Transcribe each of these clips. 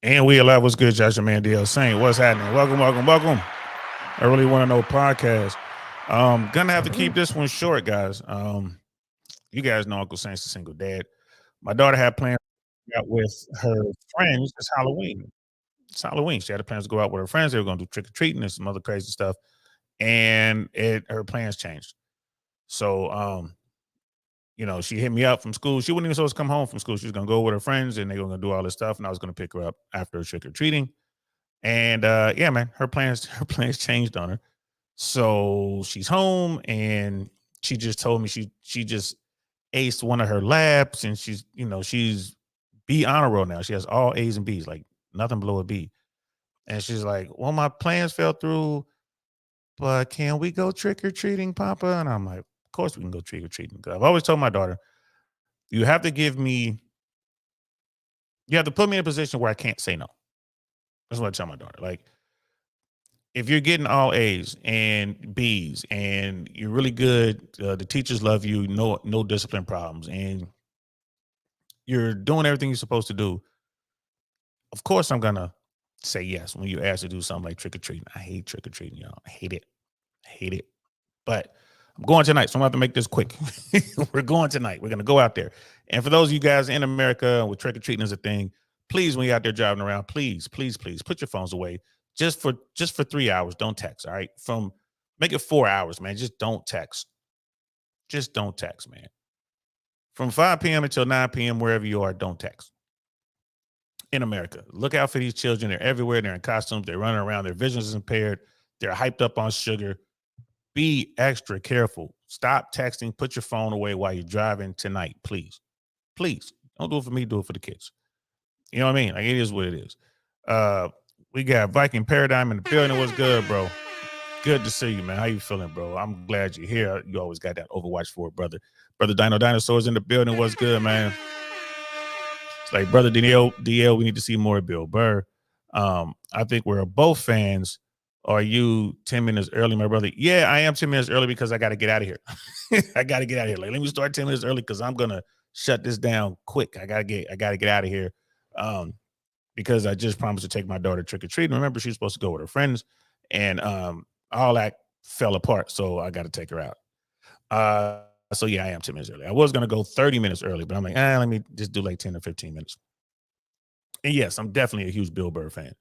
And we alive. What's good, Joshua Man DL Saint? What's happening? Welcome, welcome, welcome. I really want to know podcast. Gonna have to keep this one short, guys. You guys know Uncle Saint's a single dad. My daughter had plans to go out with her friends. It's Halloween. It's Halloween. She had plans to go out with her friends. They were gonna do trick or treating and some other crazy stuff. And her plans changed. So she hit me up from school. She wasn't even supposed to come home from school. She was gonna go with her friends and they were gonna do all this stuff. And I was gonna pick her up after trick or treating. And yeah, man, her plans her plans changed on her. So she's home and she just told me she just aced one of her labs and she's B honor roll now. She has all A's and B's, like nothing below a B. And she's like, well, my plans fell through, but can we go trick or treating, Papa? And I'm like, of course we can go trick or treating. I've always told my daughter, you have to you have to put me in a position where I can't say no. That's what I tell my daughter. Like, if you're getting all A's and B's and you're really good, the teachers love you, no discipline problems, and you're doing everything you're supposed to do, of course I'm gonna say yes when you ask to do something like trick or treating. I hate trick or treating, y'all. I hate it. I hate it. But I'm going tonight, so I'm gonna have to make this quick. We're going tonight. We're gonna go out there. And for those of you guys in America with trick or treating is a thing, please, when you're out there driving around, please, please, please put your phones away just for 3 hours. Don't text. All right. Make it 4 hours, man. Just don't text. Just don't text, man. From 5 p.m. until 9 p.m., wherever you are, don't text. In America, look out for these children. They're everywhere. They're in costumes. They're running around. Their vision is impaired. They're hyped up on sugar. Be extra careful. Stop texting. Put your phone away while you're driving tonight, please. Please. Don't do it for me. Do it for the kids. You know what I mean? Like, it is what it is. We got Viking Paradigm in the building. What's good, bro? Good to see you, man. How you feeling, bro? I'm glad you're here. You always got that Overwatch for it, brother. Brother Dino Dinosaurs in the building. What's good, man? It's like, brother DL, we need to see more Bill Burr. I think we're both fans. Are you 10 minutes early, my brother? Yeah, I am 10 minutes early because I got to get out of here. I got to get out of here. Like, let me start 10 minutes early because I'm gonna shut this down quick. I gotta get out of here. Because I just promised to take my daughter trick or treating. Remember, she's supposed to go with her friends, and all that fell apart. So I got to take her out. So yeah, I am 10 minutes early. I was gonna go 30 minutes early, but I'm like, let me just do like 10 or 15 minutes. And yes, I'm definitely a huge Bill Burr fan.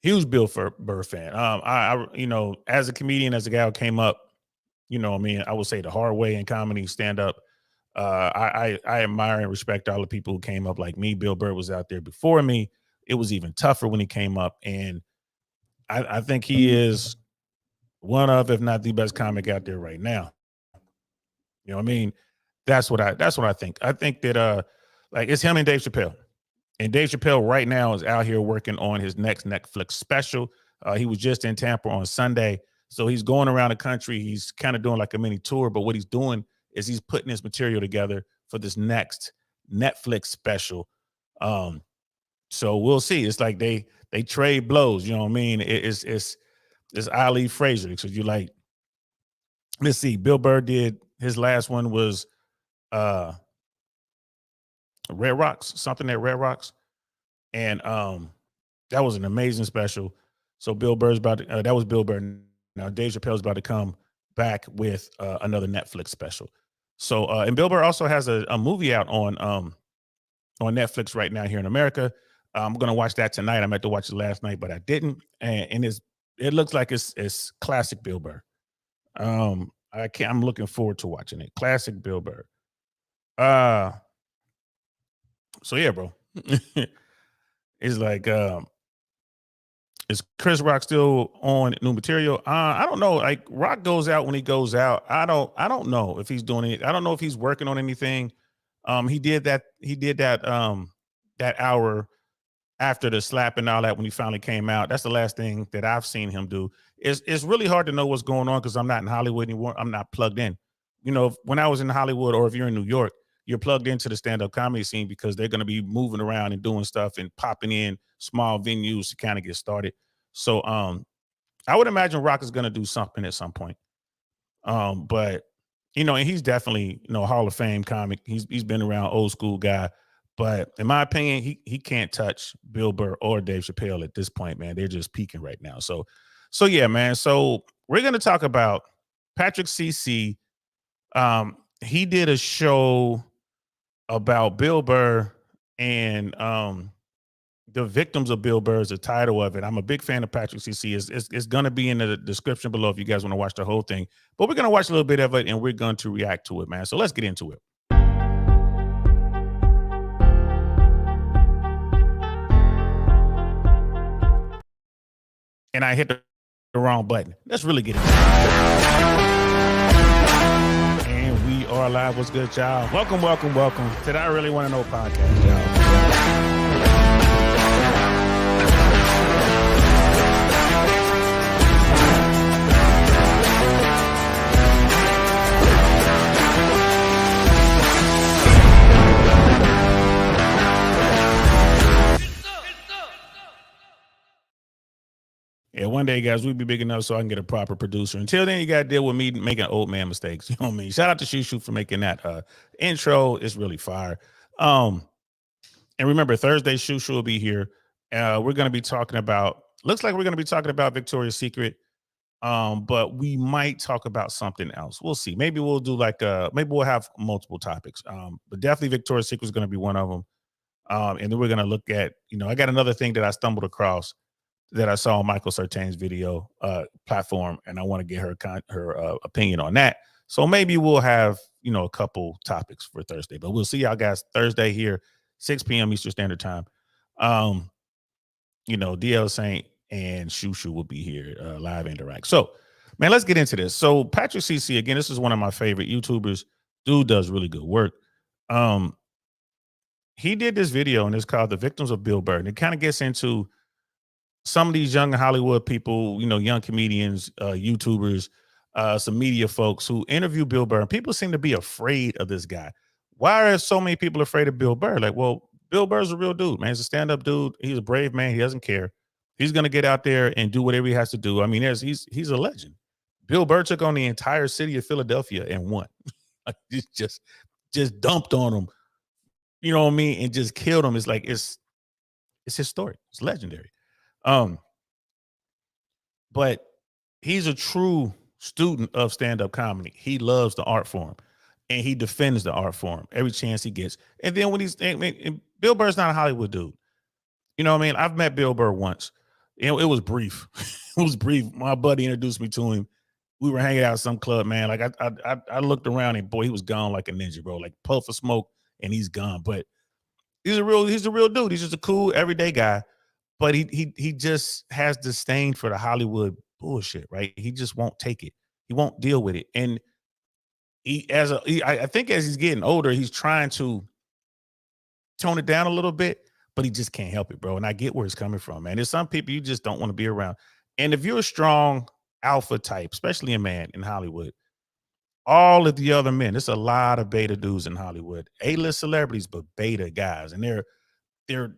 Huge Burr fan. As a comedian, as a guy who came up, I would say the hard way in comedy, stand up. I admire and respect all the people who came up like me. Bill Burr was out there before me. It was even tougher when he came up, and I think he is one of, if not the best comic out there right now. You know what I mean? That's what I think. I think that like, it's him and Dave Chappelle. And Dave Chappelle right now is out here working on his next Netflix special. He was just in Tampa on Sunday. So he's going around the country. He's kind of doing like a mini tour, but what he's doing is he's putting his material together for this next Netflix special. So we'll see. It's like they trade blows. You know what I mean? It's Ali Frazier. So you like, let's see. Bill Burr did his last one was Red Rocks, something at Red Rocks, and that was an amazing special. So Bill Burr's about to, that was Bill Burr. Now Dave Chappelle's about to come back with another Netflix special. So and Bill Burr also has a movie out on Netflix right now here in America. I'm gonna watch that tonight. I meant to watch it last night, but I didn't. And it looks like it's classic Bill Burr. I'm looking forward to watching it. Classic Bill Burr. So yeah, bro. It's like is Chris Rock still on new material? I don't know. Like, Rock goes out when he goes out. I don't know if he's doing it. I don't know if he's working on anything. He did that that hour after the slap and all that when he finally came out. That's the last thing that I've seen him do. It's really hard to know what's going on because I'm not in Hollywood anymore. I'm not plugged in. When I was in Hollywood, or if you're in New York, you're plugged into the stand-up comedy scene because they're going to be moving around and doing stuff and popping in small venues to kind of get started. So I would imagine Rock is going to do something at some point. But and he's definitely Hall of Fame comic. He's been around, old school guy. But in my opinion, he can't touch Bill Burr or Dave Chappelle at this point, man. They're just peaking right now. So yeah, man. So we're gonna talk about Patrick Cc. He did a show about Bill Burr and the victims of Bill Burr is the title of it. I'm a big fan of Patrick Cc. It's going to be in the description below if you guys want to watch the whole thing. But we're going to watch a little bit of it and we're going to react to it, man. So let's get into it. And I hit the wrong button. Let's really get into it. And we are live. What's good, y'all? Welcome to the I Really Want to Know podcast, y'all. Yeah, one day, guys, we'll be big enough so I can get a proper producer. Until then, you got to deal with me making old man mistakes. You know what I mean? Shout out to Shushu for making that intro. It's really fire. And remember, Thursday, Shushu will be here. We're going to be talking about, looks like we're going to be talking about Victoria's Secret. But we might talk about something else. We'll see. Maybe we'll do maybe we'll have multiple topics. But definitely Victoria's Secret is going to be one of them. And then we're going to look at, I got another thing that I stumbled across that I saw on Michael Sartain's video platform, and I want to get her opinion on that. So maybe we'll have, a couple topics for Thursday, but we'll see y'all guys Thursday here, 6 p.m. Eastern Standard Time. DL Saint and Shushu will be here live and direct. So, man, let's get into this. So Patrick Cc, again, this is one of my favorite YouTubers. Dude does really good work. He did this video, and it's called The Victims of Bill Burr. And it kind of gets into some of these young Hollywood people, young comedians, YouTubers, some media folks who interview Bill Burr. And people seem to be afraid of this guy. Why are so many people afraid of Bill Burr? Like, well, Bill Burr's a real dude, man. He's a stand-up dude. He's a brave man. He doesn't care. He's going to get out there and do whatever he has to do. I mean, he's a legend. Bill Burr took on the entire city of Philadelphia and won. just dumped on him, you know what I mean, and just killed him. It's like it's historic. It's legendary. But he's a true student of stand-up comedy. He loves the art form, and he defends the art form every chance he gets. And then when Bill Burr's not a Hollywood dude. You know what I mean? I've met Bill Burr once. It was brief. It was brief. My buddy introduced me to him. We were hanging out at some club, man. Like I looked around and boy, he was gone like a ninja, bro. Like puff of smoke and he's gone. But he's a real dude. He's just a cool everyday guy. But he just has disdain for the Hollywood bullshit, right? He just won't take it. He won't deal with it. And I think as he's getting older, he's trying to tone it down a little bit, but he just can't help it, bro. And I get where it's coming from, man. There's some people you just don't want to be around. And if you're a strong alpha type, especially a man in Hollywood, all of the other men, there's a lot of beta dudes in Hollywood, A-list celebrities, but beta guys. And they're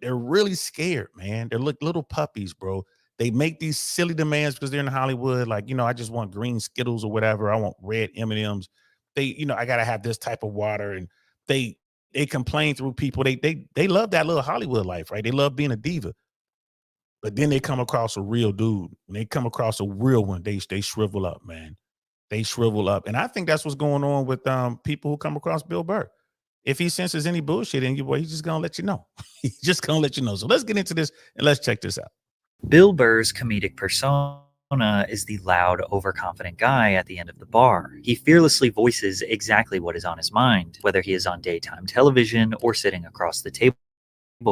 really scared, man. They're like little puppies, bro. They make these silly demands because they're in Hollywood. Like, I just want green Skittles or whatever. I want red M&Ms. I gotta have this type of water. And they complain through people. They love that little Hollywood life, right? They love being a diva. But then they come across a real dude. When they come across a real one, they shrivel up, man. They shrivel up. And I think that's what's going on with people who come across Bill Burr. If he senses any bullshit in you, boy, he's just going to let you know. He's just going to let you know. So let's get into this and let's check this out. Bill Burr's comedic persona is the loud, overconfident guy at the end of the bar. He fearlessly voices exactly what is on his mind, whether he is on daytime television or sitting across the table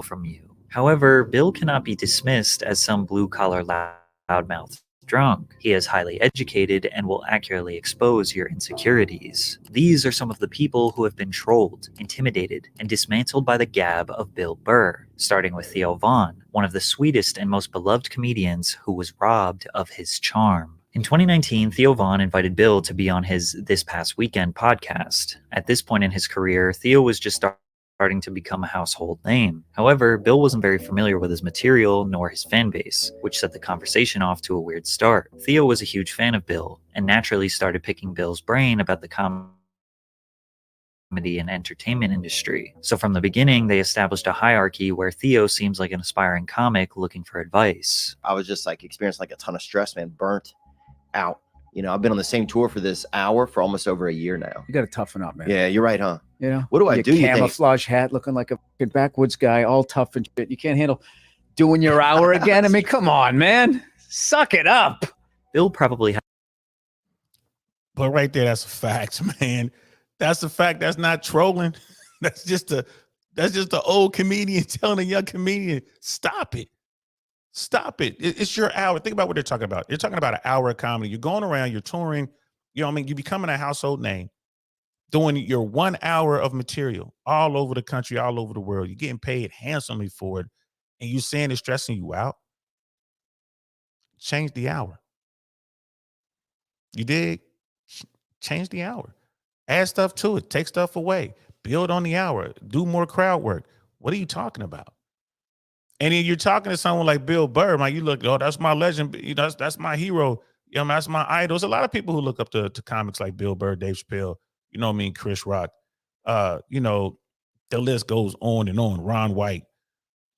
from you. However, Bill cannot be dismissed as some blue-collar loudmouth drunk. He is highly educated and will accurately expose your insecurities. These are some of the people who have been trolled, intimidated, and dismantled by the gab of Bill Burr, starting with Theo Von, one of the sweetest and most beloved comedians who was robbed of his charm. In 2019, Theo Von invited Bill to be on his This Past Weekend podcast. At this point in his career, Theo was just starting to become a household name. However, Bill wasn't very familiar with his material nor his fan base, which set the conversation off to a weird start. Theo was a huge fan of Bill and naturally started picking Bill's brain about the comedy comedy and entertainment industry. So from the beginning, they established a hierarchy where Theo seems like an aspiring comic looking for advice. I was just like experiencing like a ton of stress, man, burnt out. You know, I've been on the same tour for this hour for almost over a year now. You got to toughen up, man. Yeah, you're right, huh? You know, what do I do? Camouflage hat, looking like a fucking backwoods guy, all tough and shit. You can't handle doing your hour again. I mean, come on, man, suck it up. Bill probably. But right there, that's a fact, man. That's a fact. That's not trolling. That's just an old comedian telling a young comedian, stop it. Stop it. It's your hour. Think about what they're talking about. They're talking about an hour of comedy. You're going around, you're touring, you know what I mean? You're becoming a household name, doing your 1 hour of material all over the country, all over the world. You're getting paid handsomely for it. And you saying it's stressing you out. Change the hour. You dig? Change the hour. Add stuff to it. Take stuff away. Build on the hour. Do more crowd work. What are you talking about? And then you're talking to someone like Bill Burr, man. You look, oh, that's my legend. You know, that's my hero. You know, that's my idol. There's a lot of people who look up to comics like Bill Burr, Dave Chappelle. You know what I mean? Chris Rock. You know, the list goes on and on. Ron White.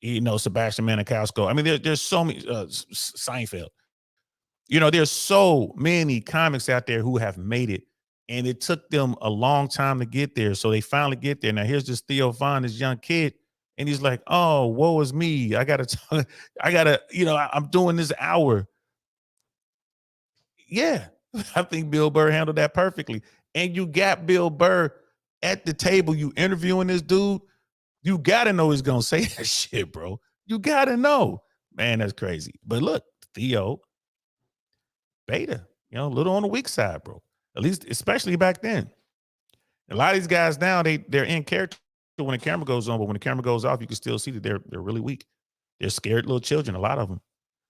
You know, Sebastian Maniscalco. I mean, there's so many. Seinfeld. You know, there's so many comics out there who have made it, and it took them a long time to get there. So they finally get there. Now here's this Theo Von, this young kid, and he's like, "Oh, woe is me! I gotta, you know, I'm doing this hour." Yeah, I think Bill Burr handled that perfectly. And you got Bill Burr at the table, you interviewing this dude. You gotta know he's gonna say that shit, bro. You gotta know, man. That's crazy. But look, Theo. Beta, you know, a little on the weak side, bro. At least, especially back then. A lot of these guys now, they're in character when the camera goes on, but when the camera goes off, you can still see that they're really weak. They're scared little children, a lot of them.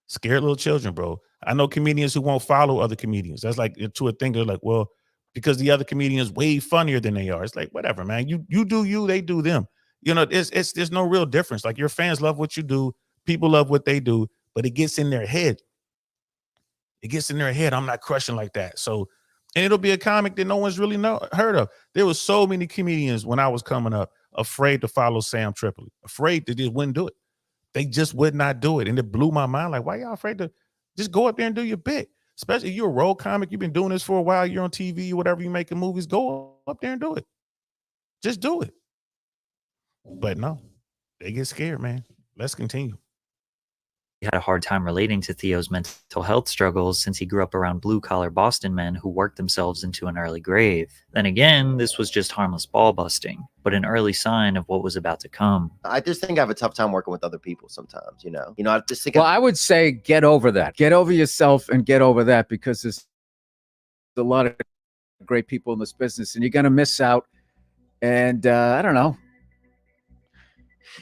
Scared little children, bro. I know comedians who won't follow other comedians. That's like to a thing. They're like, well, because the other comedian is way funnier than they are. It's like, whatever, man. You do you, they do them. You know, there's no real difference. Like your fans love what you do, people love what they do, but it gets in their head. It gets in their head. I'm not crushing like that. So, and it'll be a comic that no one's really heard of. There was so many comedians when I was coming up afraid to follow Sam Tripoli, afraid that they wouldn't do it. They just would not do it. And it blew my mind. Like, why y'all afraid to just go up there and do your bit? Especially if you're a role comic, you've been doing this for a while, you're on TV, whatever, you making movies, go up there and do it. Just do it. But no, they get scared, man. Let's continue. Had a hard time relating to Theo's mental health struggles since he grew up around blue-collar Boston men who worked themselves into an early grave. Then again, this was just harmless ball busting, but an early sign of what was about to come. I just think I have a tough time working with other people sometimes, you know? I just think I would say get over that. Get over yourself and get over that, because there's a lot of great people in this business and you're going to miss out. And I don't know.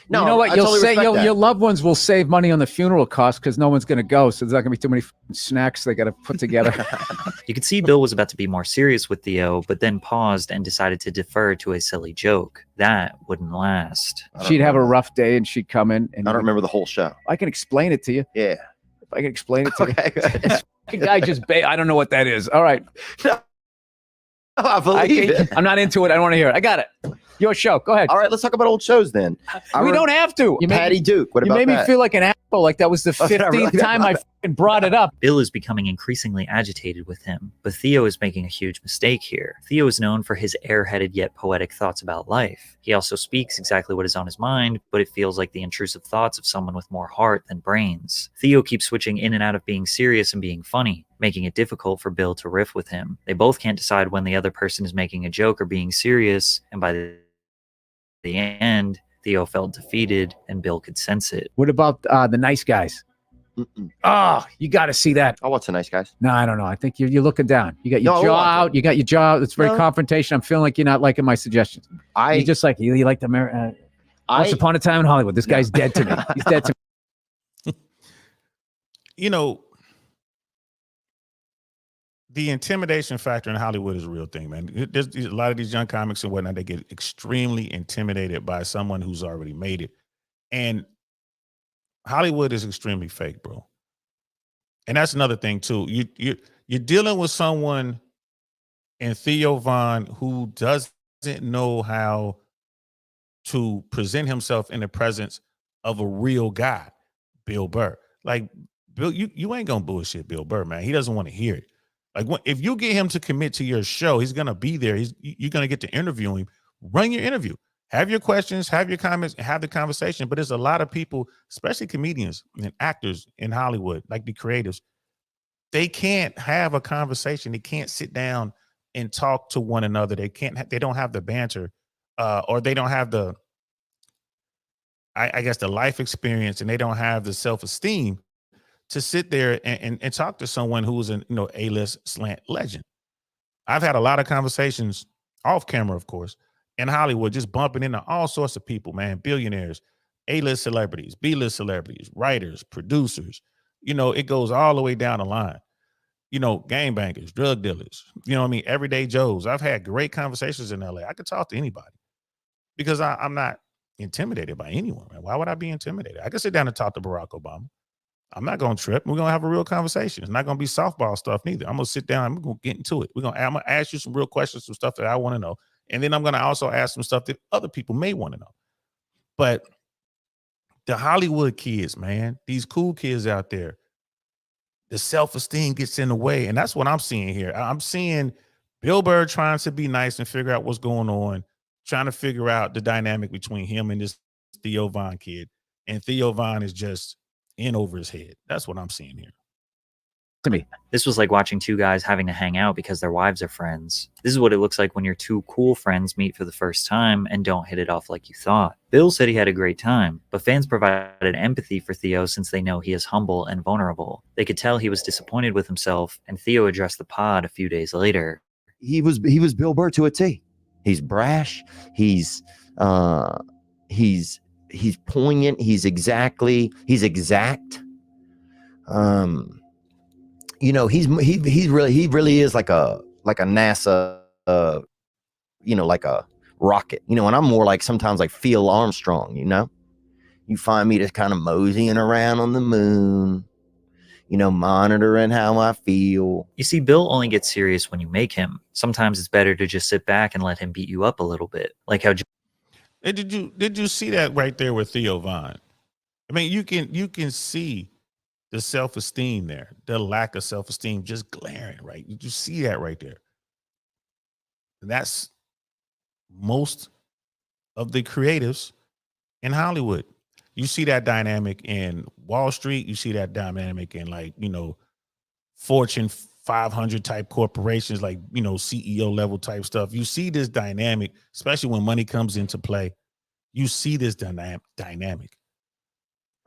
No, you know what? You'll say your loved ones will save money on the funeral costs because no one's going to go. So there's not going to be too many snacks they got to put together. You could see Bill was about to be more serious with Theo, but then paused and decided to defer to a silly joke. That wouldn't last. She'd have a rough day and she'd come in. And I don't remember the whole show. I can explain it to you. Yeah. If I can explain it to you. Okay, guy just I don't know what that is. All right. No, I believe it. I'm not into it. I don't want to hear it. I got it. Your show. Go ahead. All right, let's talk about old shows then. We don't have to. Patty Duke. What about that? You made me feel like an asshole. Like that was the 15th time I fucking brought it up. Bill is becoming increasingly agitated with him, but Theo is making a huge mistake here. Theo is known for his airheaded yet poetic thoughts about life. He also speaks exactly what is on his mind, but it feels like the intrusive thoughts of someone with more heart than brains. Theo keeps switching in and out of being serious and being funny, making it difficult for Bill to riff with him. They both can't decide when the other person is making a joke or being serious, and by the end, Theo felt defeated and Bill could sense it. What about the Nice Guys? Oh, you got to see that. Oh, what's the Nice Guys? No, I don't know. I think you're looking down. You got your jaw out. You got your jaw. It's very confrontation. I'm feeling like you're not liking my suggestions. You just like you like the Once Upon a Time in Hollywood. This guy's dead to me. He's dead to me. You know, the intimidation factor in Hollywood is a real thing, man. There's a lot of these young comics and whatnot, they get extremely intimidated by someone who's already made it. And Hollywood is extremely fake, bro. And that's another thing too. You're dealing with someone in Theo Von who doesn't know how to present himself in the presence of a real guy, Bill Burr. Like, Bill, you ain't gonna bullshit Bill Burr, man. He doesn't want to hear it. Like, if you get him to commit to your show, he's gonna be there. You're gonna get to interview him. Run your interview. Have your questions, have your comments, and have the conversation. But there's a lot of people, especially comedians and actors in Hollywood, like the creatives, they can't have a conversation. They can't sit down and talk to one another. They can't. They don't have the banter, or they don't have the, I guess, the life experience, and they don't have the self-esteem to sit there and talk to someone who's an A-list slant legend. I've had a lot of conversations off camera, of course, in Hollywood, just bumping into all sorts of people, man, billionaires, A-list celebrities, B-list celebrities, writers, producers. It goes all the way down the line. Game bankers, drug dealers, everyday Joes. I've had great conversations in LA. I could talk to anybody because I'm not intimidated by anyone, man. Why would I be intimidated? I could sit down and talk to Barack Obama. I'm not going to trip. We're going to have a real conversation. It's not going to be softball stuff neither. I'm going to sit down. I'm going to get into it. I'm going to ask you some real questions, some stuff that I want to know. And then I'm going to also ask some stuff that other people may want to know. But the Hollywood kids, man, these cool kids out there, the self-esteem gets in the way. And that's what I'm seeing here. I'm seeing Bill Burr trying to be nice and figure out what's going on, trying to figure out the dynamic between him and this Theo Von kid. And Theo Von is just in over his head. That's what I'm seeing here. To me, This was like watching two guys having to hang out because their wives are friends. This is what it looks like when your two cool friends meet for the first time and don't hit it off like you thought. Bill said he had a great time, but fans provided empathy for Theo since they know he is humble and vulnerable. They could tell he was disappointed with himself, and Theo addressed the pod a few days later. He was Bill Burr to a T. He's brash. He's poignant. He's exact. He really is like a NASA, like a rocket, and I'm more like sometimes like Phil Armstrong, you find me just kind of moseying around on the moon, monitoring how I feel. You see, Bill only gets serious when you make him. Sometimes it's better to just sit back and let him beat you up a little bit, like how. Did you see that right there with Theo Von? I mean, you can see the self-esteem there, the lack of self-esteem just glaring, right? You see that right there. And that's most of the creatives in Hollywood. You see that dynamic in Wall Street. You see that dynamic in Fortune 500 type corporations, like, CEO level type stuff. You see this dynamic, especially when money comes into play. You see this dynamic.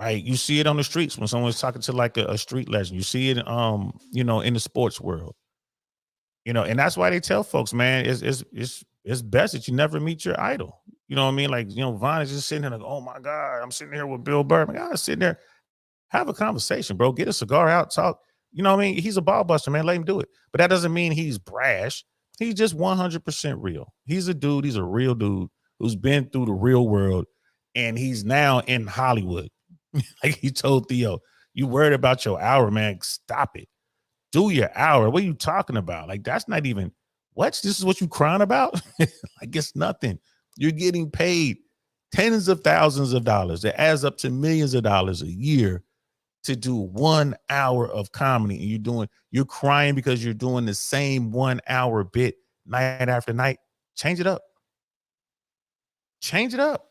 Right, you see it on the streets when someone's talking to like a street legend. You see it, in the sports world. And that's why they tell folks, man, it's best that you never meet your idol. You know what I mean? Like, Von is just sitting there like, oh my God, I'm sitting here with Bill Burr. My God, sitting there, have a conversation, bro. Get a cigar out, talk. You know what I mean? He's a ball buster, man. Let him do it. But that doesn't mean he's brash. He's just 100% real. He's a dude. He's a real dude who's been through the real world, and he's now in Hollywood. Like he told Theo, you worried about your hour, man. Stop it. Do your hour. What are you talking about? Like, that's not even what? This is what you crying about? Like, it's nothing. You're getting paid tens of thousands of dollars. It adds up to millions of dollars a year to do 1 hour of comedy. And you're crying because you're doing the same 1 hour bit night after night. Change it up. Change it up.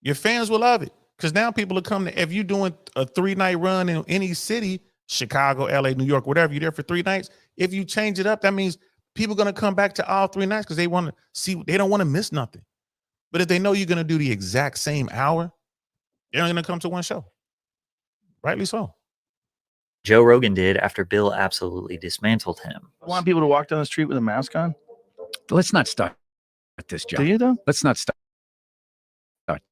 Your fans will love it. Because now people are coming if you're doing a 3-night run in any city, Chicago, LA, New York, whatever, you're there for 3 nights. If you change it up, that means people are going to come back to all 3 nights because they want to see, they don't want to miss nothing. But if they know you're going to do the exact same hour, they're only going to come to one show. Rightly so. Joe Rogan did after Bill absolutely dismantled him. I want people to walk down the street with a mask on. let's not start this, John. Do you though? Let's not start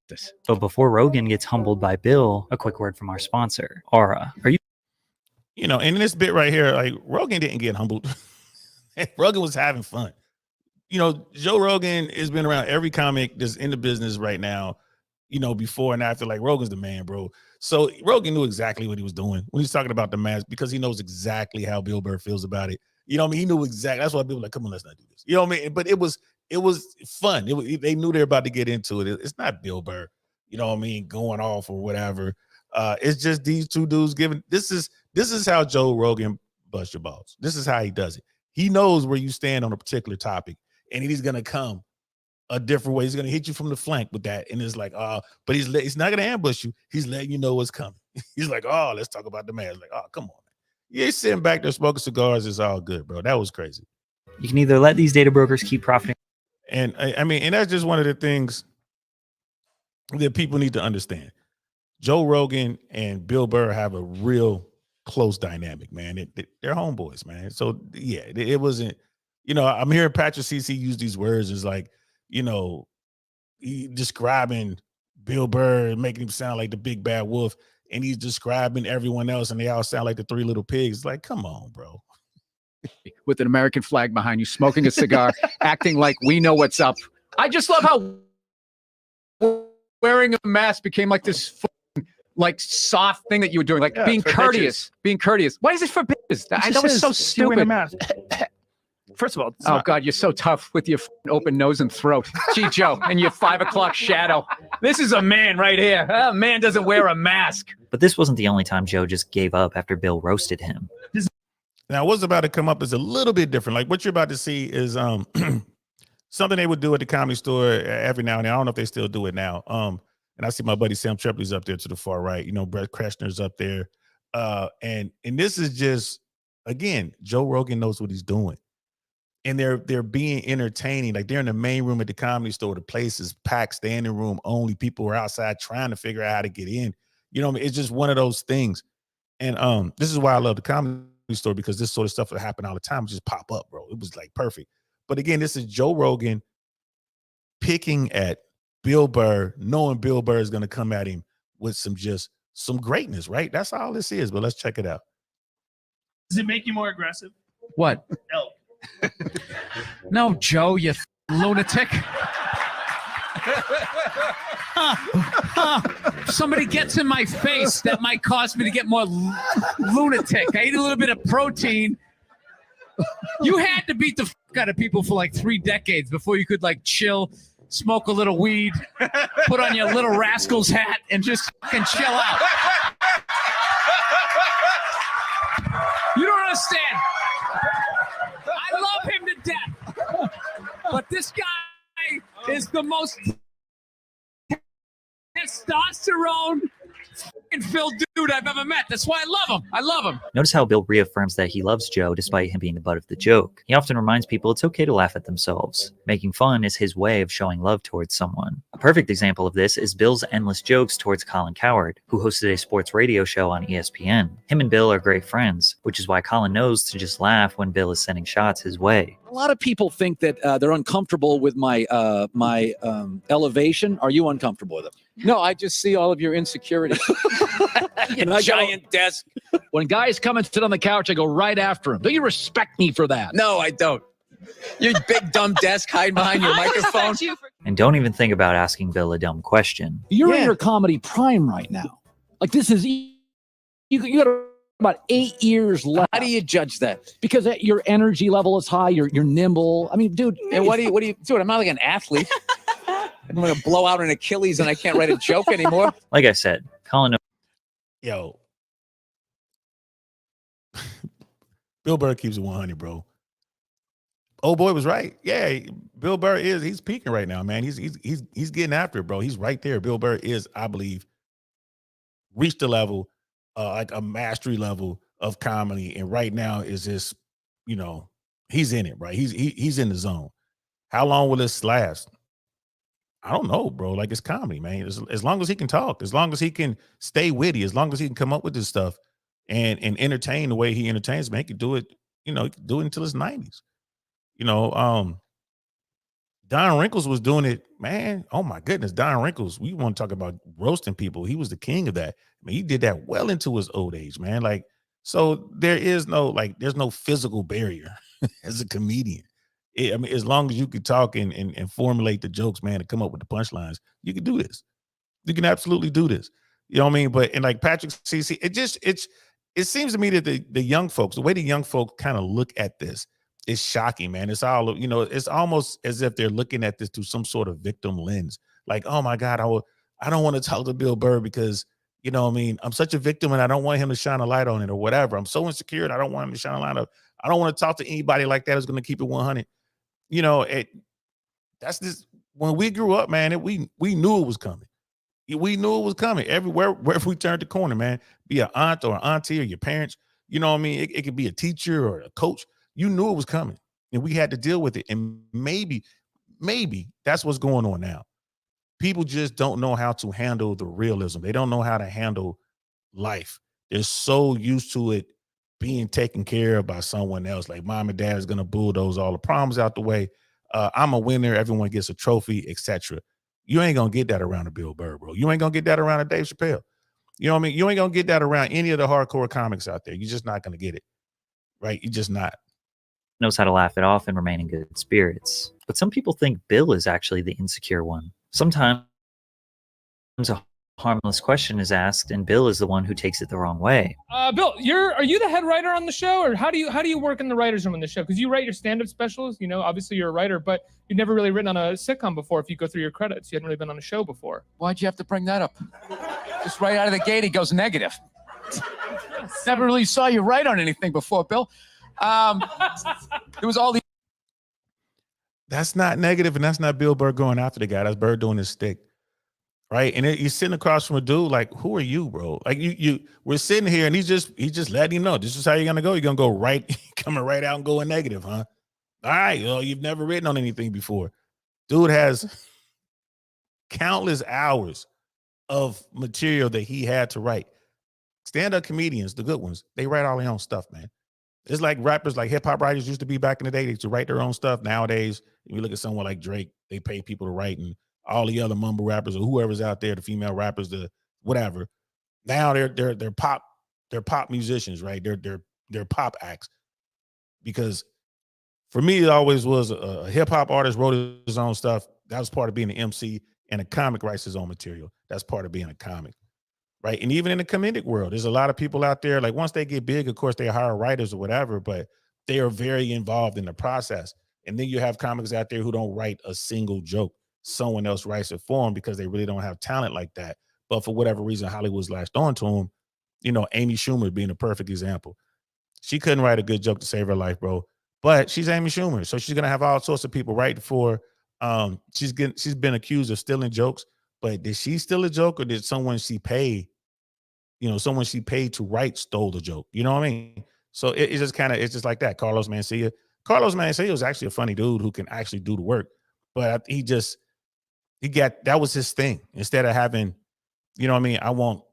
this. But before Rogan gets humbled by Bill, a quick word from our sponsor, Aura. Are you? In this bit right here, like Rogan didn't get humbled. Rogan was having fun. Joe Rogan has been around every comic that's in the business right now, before and after. Like, Rogan's the man, bro. So Rogan knew exactly what he was doing when he's talking about the mask because he knows exactly how Bill Burr feels about it. He knew exactly. That's why people were like, come on, let's not do this. You know what I mean? But it was it was fun. They knew they were about to get into it. It's not Bill Burr, you know what I mean, going off or whatever. It's just these two dudes giving. This is how Joe Rogan busts your balls. This is how he does it. He knows where you stand on a particular topic, and he's gonna come a different way. He's gonna hit you from the flank with that, and it's like, but he's not gonna ambush you. He's letting you know what's coming. He's like, let's talk about the man. It's like, come on. Yeah, he's sitting back there smoking cigars. It's all good, bro. That was crazy. You can either let these data brokers keep profiting. And I mean, and that's just one of the things that people need to understand. Joe Rogan and Bill Burr have a real close dynamic, man. They're homeboys, man. So yeah, it wasn't, I'm hearing Partick Cc use these words as like, he describing Bill Burr, making him sound like the big bad wolf, and he's describing everyone else, and they all sound like the three little pigs. Like, come on, bro. With an American flag behind you, smoking a cigar, acting like we know what's up. I just love how wearing a mask became like this like soft thing that you were doing, like being courteous. Being courteous. Why is it for bitches? That was so stupid. First of all, God, you're so tough with your open nose and throat. Gee, Joe, and your 5 o'clock shadow. This is a man right here. A man doesn't wear a mask. But this wasn't the only time Joe just gave up after Bill roasted him. Now, what's about to come up is a little bit different. Like what you're about to see is something they would do at the Comedy Store every now and then. I don't know if they still do it now. And I see my buddy Sam Tripoli's up there to the far right. Brett Kreshner's up there. And this is just, again, Joe Rogan knows what he's doing. And they're being entertaining. Like they're in the main room at the Comedy Store. The place is packed, standing room only. People are outside trying to figure out how to get in. It's just one of those things. And this is why I love the Comedy Store, because this sort of stuff would happen all the time. It just pop up, bro. It was like perfect. But again, this is Joe Rogan picking at Bill Burr, knowing Bill Burr is going to come at him with some greatness, right? That's all this is. But let's check it out. Does it make you more aggressive? What? Elk. No, Joe, you lunatic. Somebody gets in my face, that might cause me to get more lunatic. I eat a little bit of protein. You had to beat the fuck out of people for like 3 decades before you could like chill, smoke a little weed, put on your Little Rascals hat, and just fucking chill out. You don't understand. I love him to death. But this guy is the most testosterone filled dude I've ever met. That's why I love him. I love him. Notice how Bill reaffirms that he loves Joe despite him being the butt of the joke. He often reminds people it's okay to laugh at themselves. Making fun is his way of showing love towards someone. A perfect example of this is Bill's endless jokes towards Colin Cowherd, who hosted a sports radio show on ESPN. Him and Bill are great friends, which is why Colin knows to just laugh when Bill is sending shots his way. A lot of people think that they're uncomfortable with my elevation. Are you uncomfortable with it? No, I just see all of your insecurities. Giant desk. When guys come and sit on the couch, I go right after them. Do you respect me for that? No, I don't. Your big dumb desk, hide behind your microphone. And don't even think about asking Bill a dumb question. You're in your comedy prime right now. Like this is you got about 8 years left. How do you judge that? Because your energy level is high. You're nimble. I mean, dude. And what do you do? I'm not like an athlete. I'm going to blow out an Achilles and I can't write a joke anymore. Like I said, Colin. Yo, Bill Burr keeps it 100, bro. Old boy was right. Yeah, Bill Burr he's peaking right now, man. He's getting after it, bro. He's right there. Bill Burr is, I believe, reached the level, like a mastery level of comedy, and right now is just, he's in it, right? He's in the zone. How long will this last? I don't know, bro. Like, it's comedy, man. As long as he can talk, as long as he can stay witty, as long as he can come up with this stuff and entertain the way he entertains, man, he can do it, he can do it until his 90s. Don Rickles was doing it, man. Oh my goodness. Don Rickles, we want to talk about roasting people. He was the king of that. I mean, he did that well into his old age, man. Like, so there's no physical barrier as a comedian. I mean, as long as you can talk and formulate the jokes, man, and come up with the punchlines, you can do this. You can absolutely do this. You know what I mean? But, and like Partick Cc, it seems to me that the young folks, the way the young folk kind of look at this, it's shocking, man. It's all, you know, it's almost as if they're looking at this through some sort of victim lens. Like, oh my God, I don't want to talk to Bill Burr because, you know what I mean, I'm such a victim and I don't want him to shine a light on it or whatever. I'm so insecure and I don't want him to shine a light on it. I don't want to talk to anybody like that who's going to keep it 100. You know, that's this. When we grew up, man, we knew it was coming. We knew it was coming. Everywhere, wherever we turned the corner, man, be an aunt or an auntie or your parents, you know what I mean? It could be a teacher or a coach. You knew it was coming and we had to deal with it. And maybe that's what's going on now. People just don't know how to handle the realism. They don't know how to handle life. They're so used to it being taken care of by someone else. Like mom and dad is going to bulldoze all the problems out the way. I'm a winner. Everyone gets a trophy, etc. You ain't going to get that around a Bill Burr, bro. You ain't going to get that around a Dave Chappelle. You know what I mean? You ain't going to get that around any of the hardcore comics out there. You're just not going to get it, right? You're just not. Knows how to laugh it off and remain in good spirits. But some people think Bill is actually the insecure one. Sometimes a harmless question is asked and Bill is the one who takes it the wrong way. Bill, are you the head writer on the show, or how do you work in the writers' room on the show? Because you write your stand-up specials, you know, obviously you're a writer, but you've never really written on a sitcom before. If you go through your credits, you hadn't really been on a show before. Why'd you have to bring that up? Just right out of the gate, he goes negative. Never really saw you write on anything before, Bill. It was all the. That's not negative, and that's not Bill Burr going after the guy. That's Burr doing his stick. Right. And you're sitting across from a dude like, who are you, bro? Like we're sitting here and he's just letting him know this is how you're gonna go. You're gonna go right, coming right out and going negative, huh? All right, well, you've never written on anything before. Dude has countless hours of material that he had to write. Stand-up comedians, the good ones, they write all their own stuff, man. It's like rappers, like hip-hop writers used to be back in the day. They used to write their own stuff. Nowadays, if you look at someone like Drake, they pay people to write, and all the other mumble rappers or whoever's out there, the female rappers, the whatever. Now they're pop musicians, right? They're pop acts. Because for me, it always was a hip-hop artist wrote his own stuff. That was part of being an MC, and a comic writes his own material. That's part of being a comic. Right. And even in the comedic world, there's a lot of people out there, like once they get big, of course, they hire writers or whatever, but they are very involved in the process. And then you have comics out there who don't write a single joke. Someone else writes it for them because they really don't have talent like that. But for whatever reason, Hollywood's latched on to them. You know, Amy Schumer being a perfect example. She couldn't write a good joke to save her life, bro. But she's Amy Schumer. So she's going to have all sorts of people writing for her. She's been accused of stealing jokes. But did she steal a joke, or did someone she paid to write stole the joke? You know what I mean? So it's just like that. Carlos Mencia is actually a funny dude who can actually do the work. But that was his thing. Instead of having, you know what I mean, I want,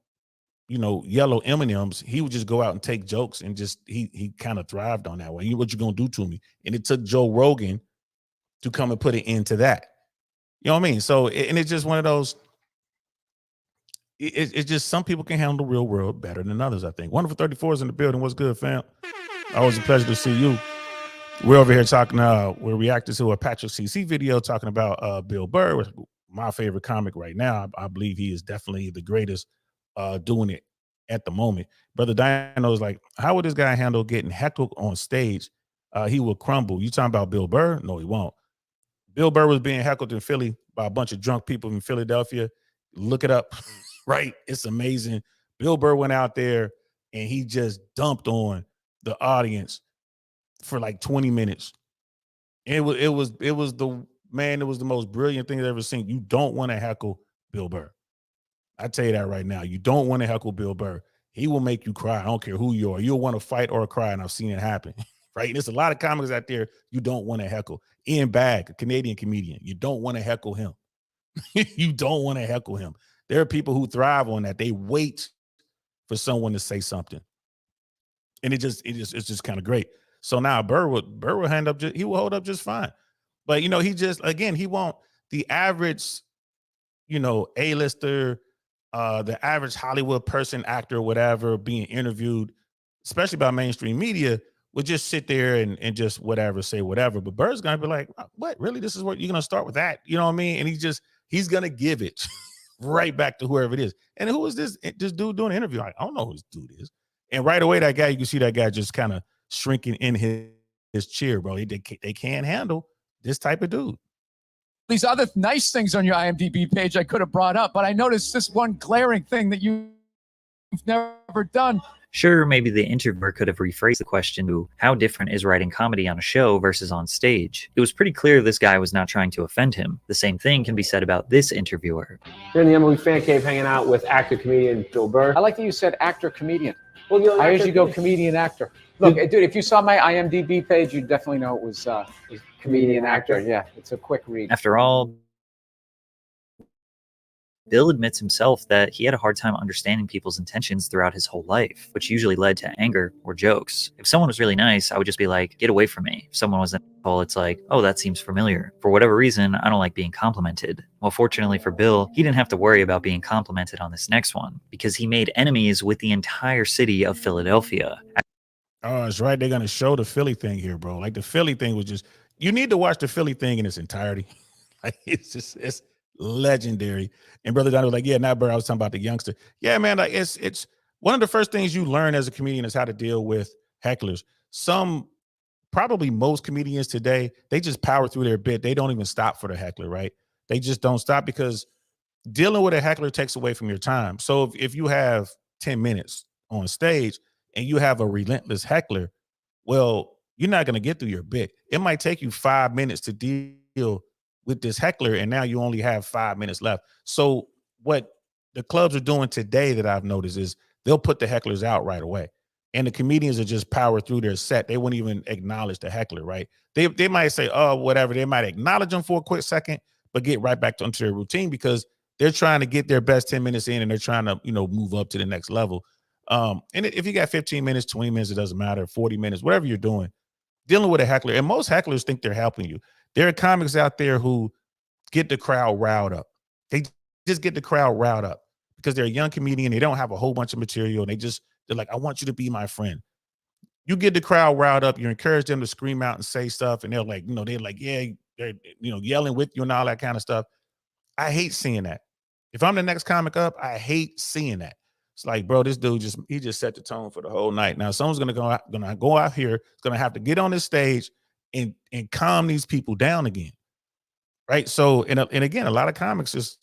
you know, yellow M&Ms, he would just go out and take jokes and just, he kind of thrived on that way. What you going to do to me? And it took Joe Rogan to come and put an end to that. You know what I mean? So, and it's just one of those, it's just some people can handle the real world better than others, I think. Wonderful 34 is in the building. What's good, fam? Always a pleasure to see you. We're over here talking, we're reacting to a Partick Cc video talking about Bill Burr, my favorite comic right now. I believe he is definitely the greatest doing it at the moment. Brother Dino is like, how would this guy handle getting heckled on stage? He will crumble. You talking about Bill Burr? No, he won't. Bill Burr was being heckled in Philly by a bunch of drunk people in Philadelphia. Look it up, right? It's amazing. Bill Burr went out there and he just dumped on the audience for like 20 minutes. It was the most brilliant thing I've ever seen. You don't want to heckle Bill Burr. I tell you that right now. You don't want to heckle Bill Burr. He will make you cry. I don't care who you are. You'll want to fight or cry, and I've seen it happen. Right? And there's a lot of comics out there you don't want to heckle. Ian Bagg, a Canadian comedian, you don't want to heckle him. You don't want to heckle him. There are people who thrive on that. They wait for someone to say something. And it's just kind of great. So now Burr will he will hold up just fine. But you know, he won't, the average, you know, A-lister, the average Hollywood person, actor, whatever, being interviewed, especially by mainstream media, would just sit there and just whatever, say whatever. But Burr's gonna be like, what? Really? This is what you're gonna start with that? You know what I mean? And he's gonna give it right back to whoever it is. And who is this dude doing an interview? I don't know who this dude is. And right away, that guy, you can see that guy just kind of shrinking in his cheer, bro. They can't handle this type of dude. These other nice things on your IMDb page I could have brought up, but I noticed this one glaring thing that you've never done. Sure, maybe the interviewer could have rephrased the question to how different is writing comedy on a show versus on stage. It was pretty clear this guy was not trying to offend him. The same thing can be said about this interviewer. Here in the MLB Fan Cave hanging out with actor comedian Bill Burr. I like that you said actor comedian. Well, you're an I actor, usually go comedian actor. Look, dude, if you saw my IMDb page, you'd definitely know it was comedian actor. Yeah, it's a quick read. After all, Bill admits himself that he had a hard time understanding people's intentions throughout his whole life, which usually led to anger or jokes. If someone was really nice, I would just be like, get away from me. If someone was an asshole, it's like, oh, that seems familiar. For whatever reason, I don't like being complimented. Well, fortunately for Bill, he didn't have to worry about being complimented on this next one, because he made enemies with the entire city of Philadelphia. Oh, that's right. They're going to show the Philly thing here, bro. Like the Philly thing was just, you need to watch the Philly thing in its entirety. Like it's legendary. And Brother Donnie was like, yeah, not Burr. I was talking about the youngster. Yeah, man. Like it's one of the first things you learn as a comedian is how to deal with hecklers. Probably most comedians today, they just power through their bit. They don't even stop for the heckler, right? They just don't stop because dealing with a heckler takes away from your time. So if you have 10 minutes on stage and you have a relentless heckler, well, you're not going to get through your bit. It might take you 5 minutes to deal with this heckler, and now you only have 5 minutes left. So what the clubs are doing today that I've noticed is they'll put the hecklers out right away. And the comedians will just power through their set. They wouldn't even acknowledge the heckler, right? They might say, oh, whatever. They might acknowledge them for a quick second, but get right back into their routine because they're trying to get their best 10 minutes in and they're trying to, move up to the next level. And if you got 15 minutes, 20 minutes, it doesn't matter, 40 minutes, whatever you're doing, dealing with a heckler. And most hecklers think they're helping you. There are comics out there who get the crowd riled up. They just get the crowd riled up because they're a young comedian. They don't have a whole bunch of material. They're like, I want you to be my friend. You get the crowd riled up. You encourage them to scream out and say stuff. And they're like, yeah, they're, yelling with you and all that kind of stuff. I hate seeing that. If I'm the next comic up, I hate seeing that. It's like, bro, this dude he just set the tone for the whole night. Now someone's gonna go out here. It's gonna have to get on this stage and calm these people down again, right? So and again, a lot of comics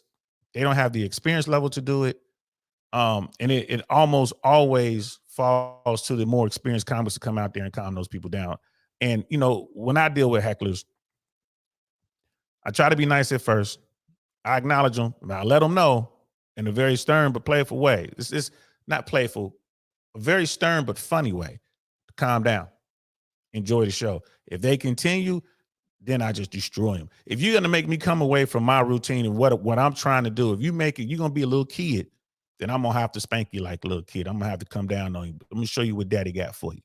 they don't have the experience level to do it. And it almost always falls to the more experienced comics to come out there and calm those people down. And when I deal with hecklers, I try to be nice at first. I acknowledge them, and I let them know in a very stern but playful way. It's not playful, a very stern but funny way. Calm down. Enjoy the show. If they continue, then I just destroy them. If you're gonna make me come away from my routine and what I'm trying to do, if you make it, you're gonna be a little kid, then I'm gonna have to spank you like a little kid. I'm gonna have to come down on you. I'm gonna show you what daddy got for you.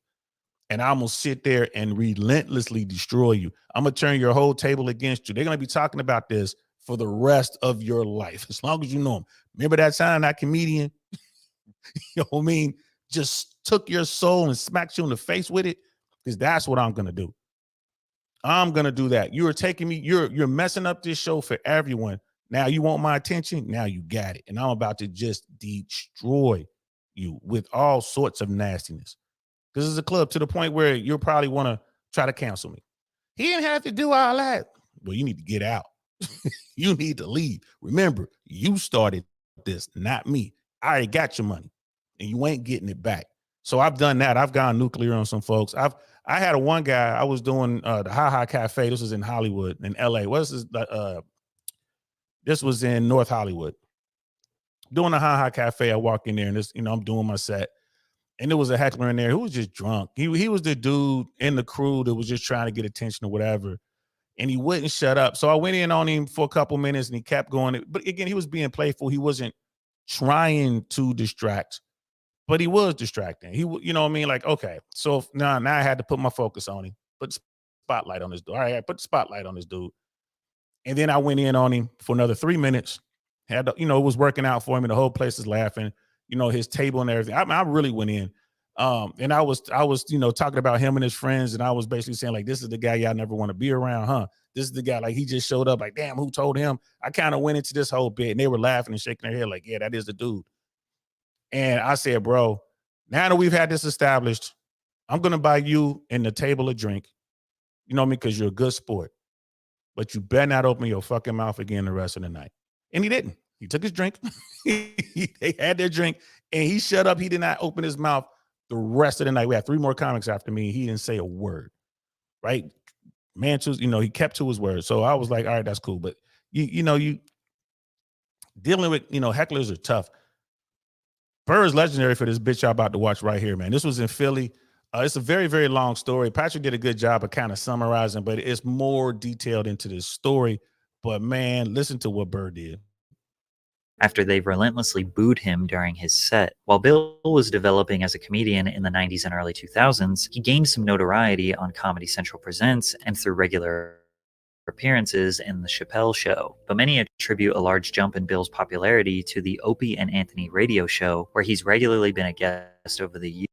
And I'm gonna sit there and relentlessly destroy you. I'm gonna turn your whole table against you. They're gonna be talking about this for the rest of your life, as long as you know them. Remember that time that comedian, you know what I mean, just took your soul and smacked you in the face with it? Because that's what I'm gonna do. I'm gonna do that. You are taking me, you're messing up this show for everyone. Now you want my attention, now you got it. And I'm about to just destroy you with all sorts of nastiness. This is a club to the point where you'll probably want to try to cancel me. He didn't have to do all that. Well, you need to get out. You need to leave. Remember, you started this, not me. I already got your money and you ain't getting it back. So I've done that. I've gone nuclear on some folks. I had one guy, I was doing the Ha Ha Cafe. This was in Hollywood, in LA. This was in North Hollywood. Doing the Ha Ha Cafe, I walk in there and I'm doing my set. And there was a heckler in there who was just drunk. He was the dude in the crew that was just trying to get attention or whatever. And he wouldn't shut up. So I went in on him for a couple minutes and he kept going. But again, he was being playful. He wasn't trying to distract, but he was distracting. He, you know what I mean? Like, okay, so now I had to put my focus on him, put the spotlight on this dude. All right, I put the spotlight on this dude. And then I went in on him for another 3 minutes. It was working out for him and the whole place is laughing, his table and everything. I really went in. And I was, talking about him and his friends. And I was basically saying, like, this is the guy y'all never want to be around, huh? This is the guy, like, he just showed up, like, damn, who told him? I kind of went into this whole bit and they were laughing and shaking their head like, yeah, that is the dude. And I said, bro, now that we've had this established, I'm going to buy you and the table a drink. You know what I mean? Because you're a good sport. But you better not open your fucking mouth again the rest of the night. And he didn't. He took his drink. They had their drink, and he shut up. He did not open his mouth the rest of the night. We had 3 more comics after me. He didn't say a word, right? Man, he kept to his word. So I was like, all right, that's cool. But you dealing with, hecklers are tough. Burr is legendary for this bitch y'all about to watch right here, man. This was in Philly. It's a very, very long story. Patrick did a good job of kind of summarizing, but it's more detailed into this story. But man, listen to what Burr did. After they relentlessly booed him during his set. While Bill was developing as a comedian in the 90s and early 2000s, he gained some notoriety on Comedy Central Presents and through regular appearances in The Chappelle Show. But many attribute a large jump in Bill's popularity to the Opie and Anthony radio show, where he's regularly been a guest over the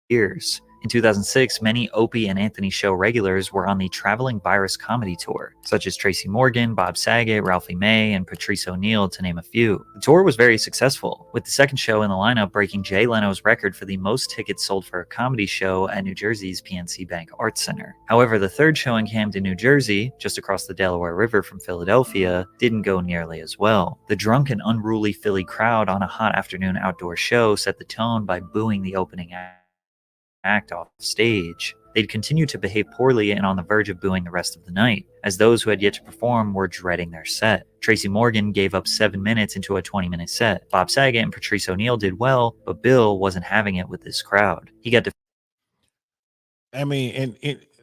years. In 2006, many Opie and Anthony show regulars were on the Traveling Virus Comedy Tour, such as Tracy Morgan, Bob Saget, Ralphie May, and Patrice O'Neal, to name a few. The tour was very successful, with the second show in the lineup breaking Jay Leno's record for the most tickets sold for a comedy show at New Jersey's PNC Bank Arts Center. However, the third show in Camden, New Jersey, just across the Delaware River from Philadelphia, didn't go nearly as well. The drunk and unruly Philly crowd on a hot afternoon outdoor show set the tone by booing the opening act off stage. They'd continue to behave poorly and on the verge of booing the rest of the night, as those who had yet to perform were dreading their set. Tracy Morgan gave up 7 minutes into a 20-minute set. Bob Saget and Patrice O'Neal did well, but Bill wasn't having it with this crowd. He got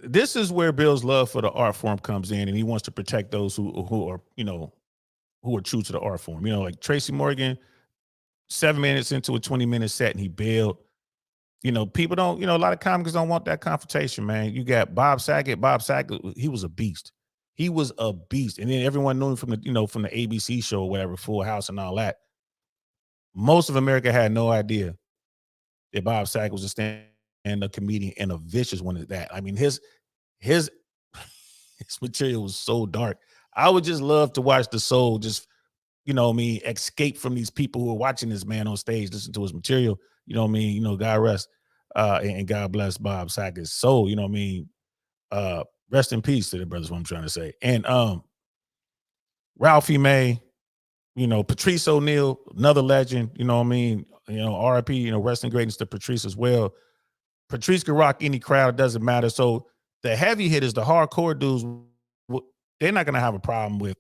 this is where Bill's love for the art form comes in, and he wants to protect those who are, who are true to the art form. Like Tracy Morgan, 7 minutes into a 20-minute set, and he bailed. People don't, a lot of comics don't want that confrontation, man. You got Bob Saget. Bob Saget, he was a beast. He was a beast. And then everyone knew him from the ABC show or whatever, Full House and all that. Most of America had no idea that Bob Saget was a stand-up comedian and a vicious one at that. I mean, his material was so dark. I would just love to watch the soul just, escape from these people who are watching this man on stage, listen to his material. God rest and God bless Bob Saget's soul. Rest in peace to the brothers, what I'm trying to say. And Ralphie May, Patrice O'Neal, another legend, RIP, rest in greatness to Patrice as well. Patrice can rock any crowd, it doesn't matter. So the heavy hitters, the hardcore dudes, they're not going to have a problem with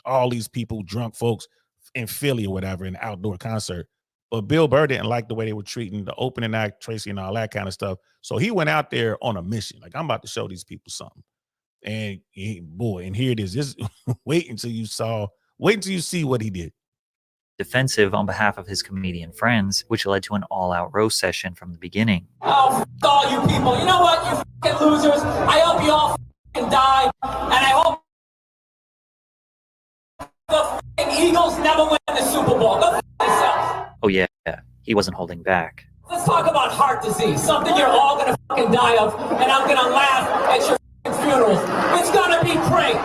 all these people, drunk folks in Philly or whatever, in an outdoor concert. But Bill Burr didn't like the way they were treating the opening act, Tracy, and all that kind of stuff. So he went out there on a mission. Like, I'm about to show these people something. And and here it is. Just wait until you see what he did. defensive on behalf of his comedian friends, which led to an all-out roast session from the beginning. Oh, f*** all you people. You know what, you f***ing losers? I hope you all f***ing die, and I hope the f***ing Eagles never win the Super Bowl. Go f*** yourselves. Oh yeah, he wasn't holding back. Let's talk about heart disease, something you're all gonna f***ing die of, and I'm gonna laugh at your f***ing funerals. It's gonna be great.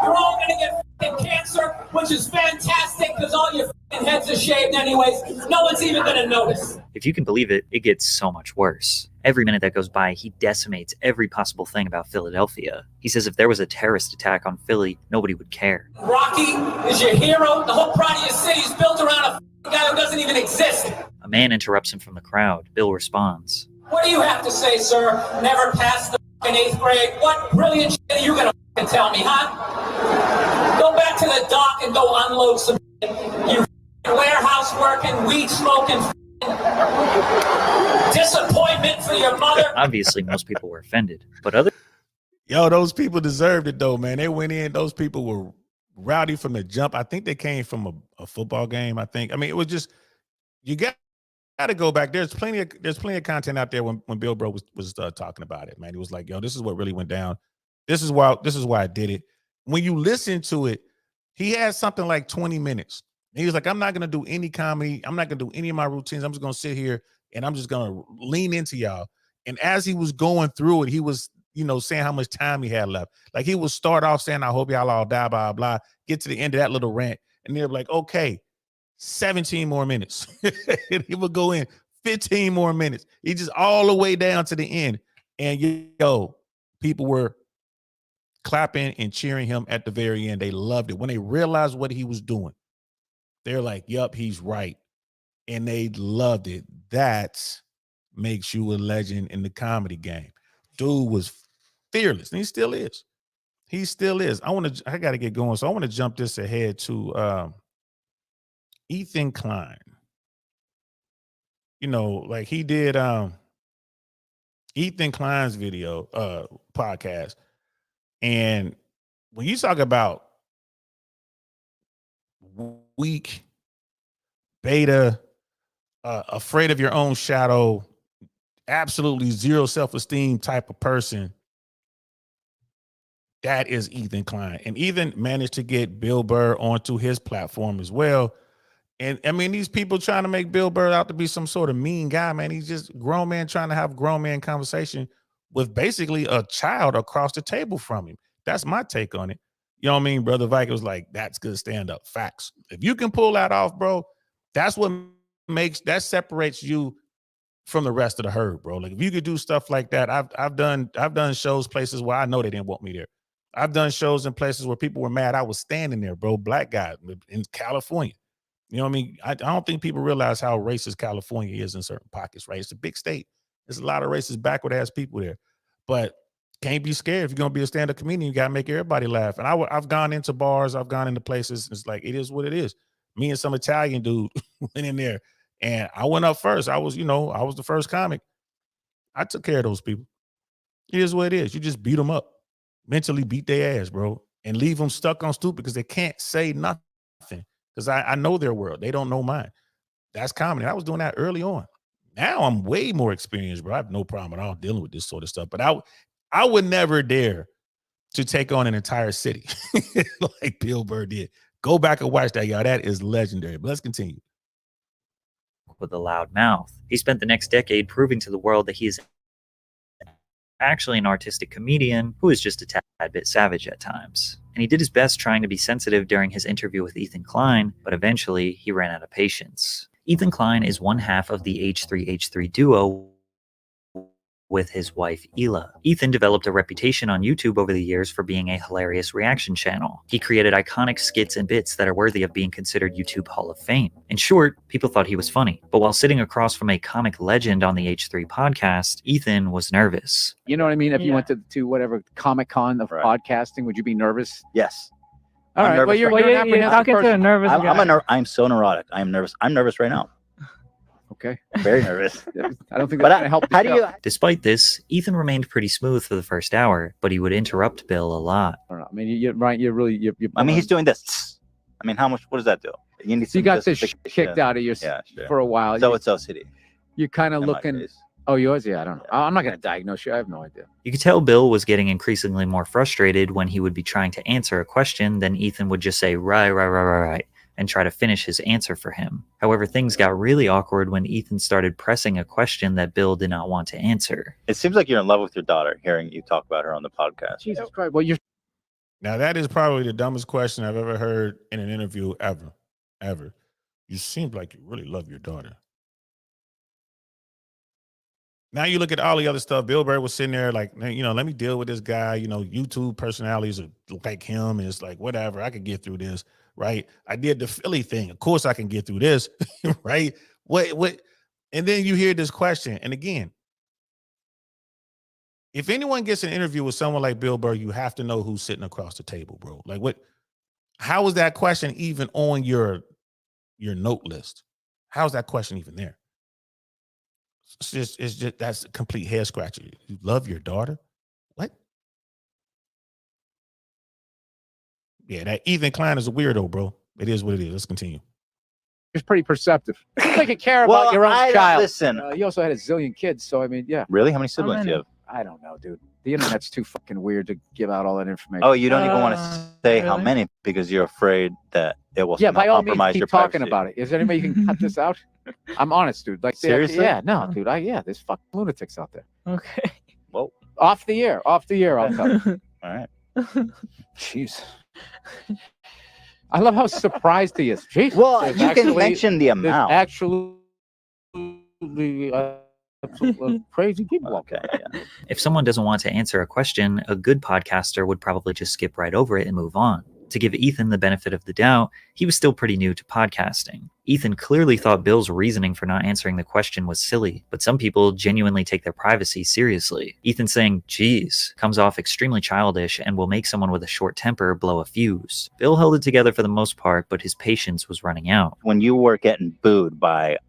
You're all gonna get f***ing cancer, which is fantastic, because all your f***ing heads are shaved anyways. No one's even gonna notice. If you can believe it, it gets so much worse. Every minute that goes by, he decimates every possible thing about Philadelphia. He says if there was a terrorist attack on Philly, nobody would care. Rocky is your hero. The whole pride of your city is built around a guy who doesn't even exist. A man interrupts him from the crowd. Bill responds. What do you have to say, sir? Never passed the f***ing 8th grade. What brilliant shit are you gonna f***ing tell me, huh? Go back to the dock and go unload some shit. You f***ing warehouse working, weed smoking, disappointment for your mother. Obviously, most people were offended, but other Those people deserved it though, man. They went in. Those people were rowdy from the jump. I think they came from a football game. It was just, you got to go back. There's plenty of content out there when Bill Burr was talking about it, man. He was like, yo, this is what really went down. This is why I did it. When you listen to it, he had something like 20 minutes. And he was like, I'm not going to do any comedy. I'm not going to do any of my routines. I'm just going to sit here and I'm just going to lean into y'all. And as he was going through it, he was, saying how much time he had left. Like he would start off saying, I hope y'all all die, blah, blah, get to the end of that little rant. And they're like, okay, 17 more minutes. And he would go in 15 more minutes. He just all the way down to the end. And yo, people were clapping and cheering him at the very end. They loved it. When they realized what he was doing, they're like, yup, he's right. And they loved it. That makes you a legend in the comedy game. Dude was fearless, and he still is. He still is. I got to get going. So I want to jump this ahead to Ethan Klein. You know, like he did Ethan Klein's video podcast. And when you talk about weak, beta, afraid of your own shadow, absolutely zero self-esteem type of person, that is Ethan Klein. And Ethan managed to get Bill Burr onto his platform as well. And I mean, these people trying to make Bill Burr out to be some sort of mean guy, man. He's just a grown man trying to have grown man conversation with basically a child across the table from him. That's my take on it. You know what I mean? Brother Viking was like, that's good stand-up. Facts. If you can pull that off, bro, that's what separates you from the rest of the herd, bro. Like if you could do stuff like that, I've done shows places where I know they didn't want me there. I've done shows in places where people were mad I was standing there, bro. Black guy in California. You know what I mean? I don't think people realize how racist California is in certain pockets, right? It's a big state. There's a lot of racist, backward ass people there. But can't be scared. If you're going to be a stand-up comedian, you got to make everybody laugh. And I've gone into bars. I've gone into places. It's like, it is what it is. Me and some Italian dude went in there. And I went up first. I was the first comic. I took care of those people. It is what it is. You just beat them up. Mentally beat their ass, bro. And leave them stuck on stupid because they can't say nothing. Because I know their world. They don't know mine. That's comedy. I was doing that early on. Now I'm way more experienced, bro. I have no problem at all dealing with this sort of stuff. But I would never dare to take on an entire city like Bill Burr did. Go back and watch that, y'all. That is legendary. But let's continue. With a loud mouth. He spent the next decade proving to the world that he is actually an artistic comedian who is just a tad bit savage at times. And he did his best trying to be sensitive during his interview with Ethan Klein, but eventually he ran out of patience. Ethan Klein is one half of the H3H3 duo with his wife, Hila. Ethan developed a reputation on YouTube over the years for being a hilarious reaction channel. He created iconic skits and bits that are worthy of being considered YouTube Hall of Fame. In short, people thought he was funny. But while sitting across from a comic legend on the H3 podcast, Ethan was nervous. You know what I mean? If you went to whatever Comic-Con of podcasting, would you be nervous? Yes. All right. Well, you're an apprehensive person. I'm so neurotic. I'm nervous. I'm nervous right now. Okay. Very nervous. I don't think that's going to help. How do you? Despite this, Ethan remained pretty smooth for the first hour, but he would interrupt Bill a lot. I don't know. I mean, you're right. You're really. I mean, he's doing this. I mean, how much? What does that do? You need. So you got this kicked out of you for a while. So it's OCD. You're kind of looking. Oh, yours? Yeah, I don't know. I'm not going to diagnose you. I have no idea. You could tell Bill was getting increasingly more frustrated when he would be trying to answer a question, then Ethan would just say, right, and try to finish his answer for him. However, things got really awkward when Ethan started pressing a question that Bill did not want to answer. It seems like you're in love with your daughter, hearing you talk about her on the podcast. Jesus Christ. Well, Now, that is probably the dumbest question I've ever heard in an interview ever. You seem like you really love your daughter. Now you look at all the other stuff. Bill Burr was sitting there like, let me deal with this guy. YouTube personalities are like him. And it's like, whatever, I could get through this, right? I did the Philly thing. Of course I can get through this, right? What? And then you hear this question. And again, if anyone gets an interview with someone like Bill Burr, you have to know who's sitting across the table, bro. Like how is that question even on your note list? How is that question even there? It's just that's a complete hair scratcher. You love your daughter? What? Yeah, that Ethan Klein is a weirdo, bro. It is what it is. Let's continue. You're pretty perceptive. You take care about your own child. Listen. You also had a zillion kids, so I mean, yeah. Really? How many siblings do you have? I don't know, dude. The internet's too fucking weird to give out all that information. Oh, you don't even want to say how many because you're afraid that it will by all means, compromise keep your talking privacy. about it. Is there any way you can cut this out? I'm honest, dude. Like seriously? Yeah, no, dude. There's fucking lunatics out there. Okay. Whoa. Off the air, I'll tell you. All right. Jeez. I love how surprised he is. Jeez. Well, you can mention the amount. Actually, some crazy people. Okay, yeah. If someone doesn't want to answer a question, a good podcaster would probably just skip right over it and move on. To give Ethan the benefit of the doubt, he was still pretty new to podcasting. Ethan clearly thought Bill's reasoning for not answering the question was silly, but some people genuinely take their privacy seriously. Ethan saying, geez, comes off extremely childish and will make someone with a short temper blow a fuse. Bill held it together for the most part, but his patience was running out. When you were getting booed by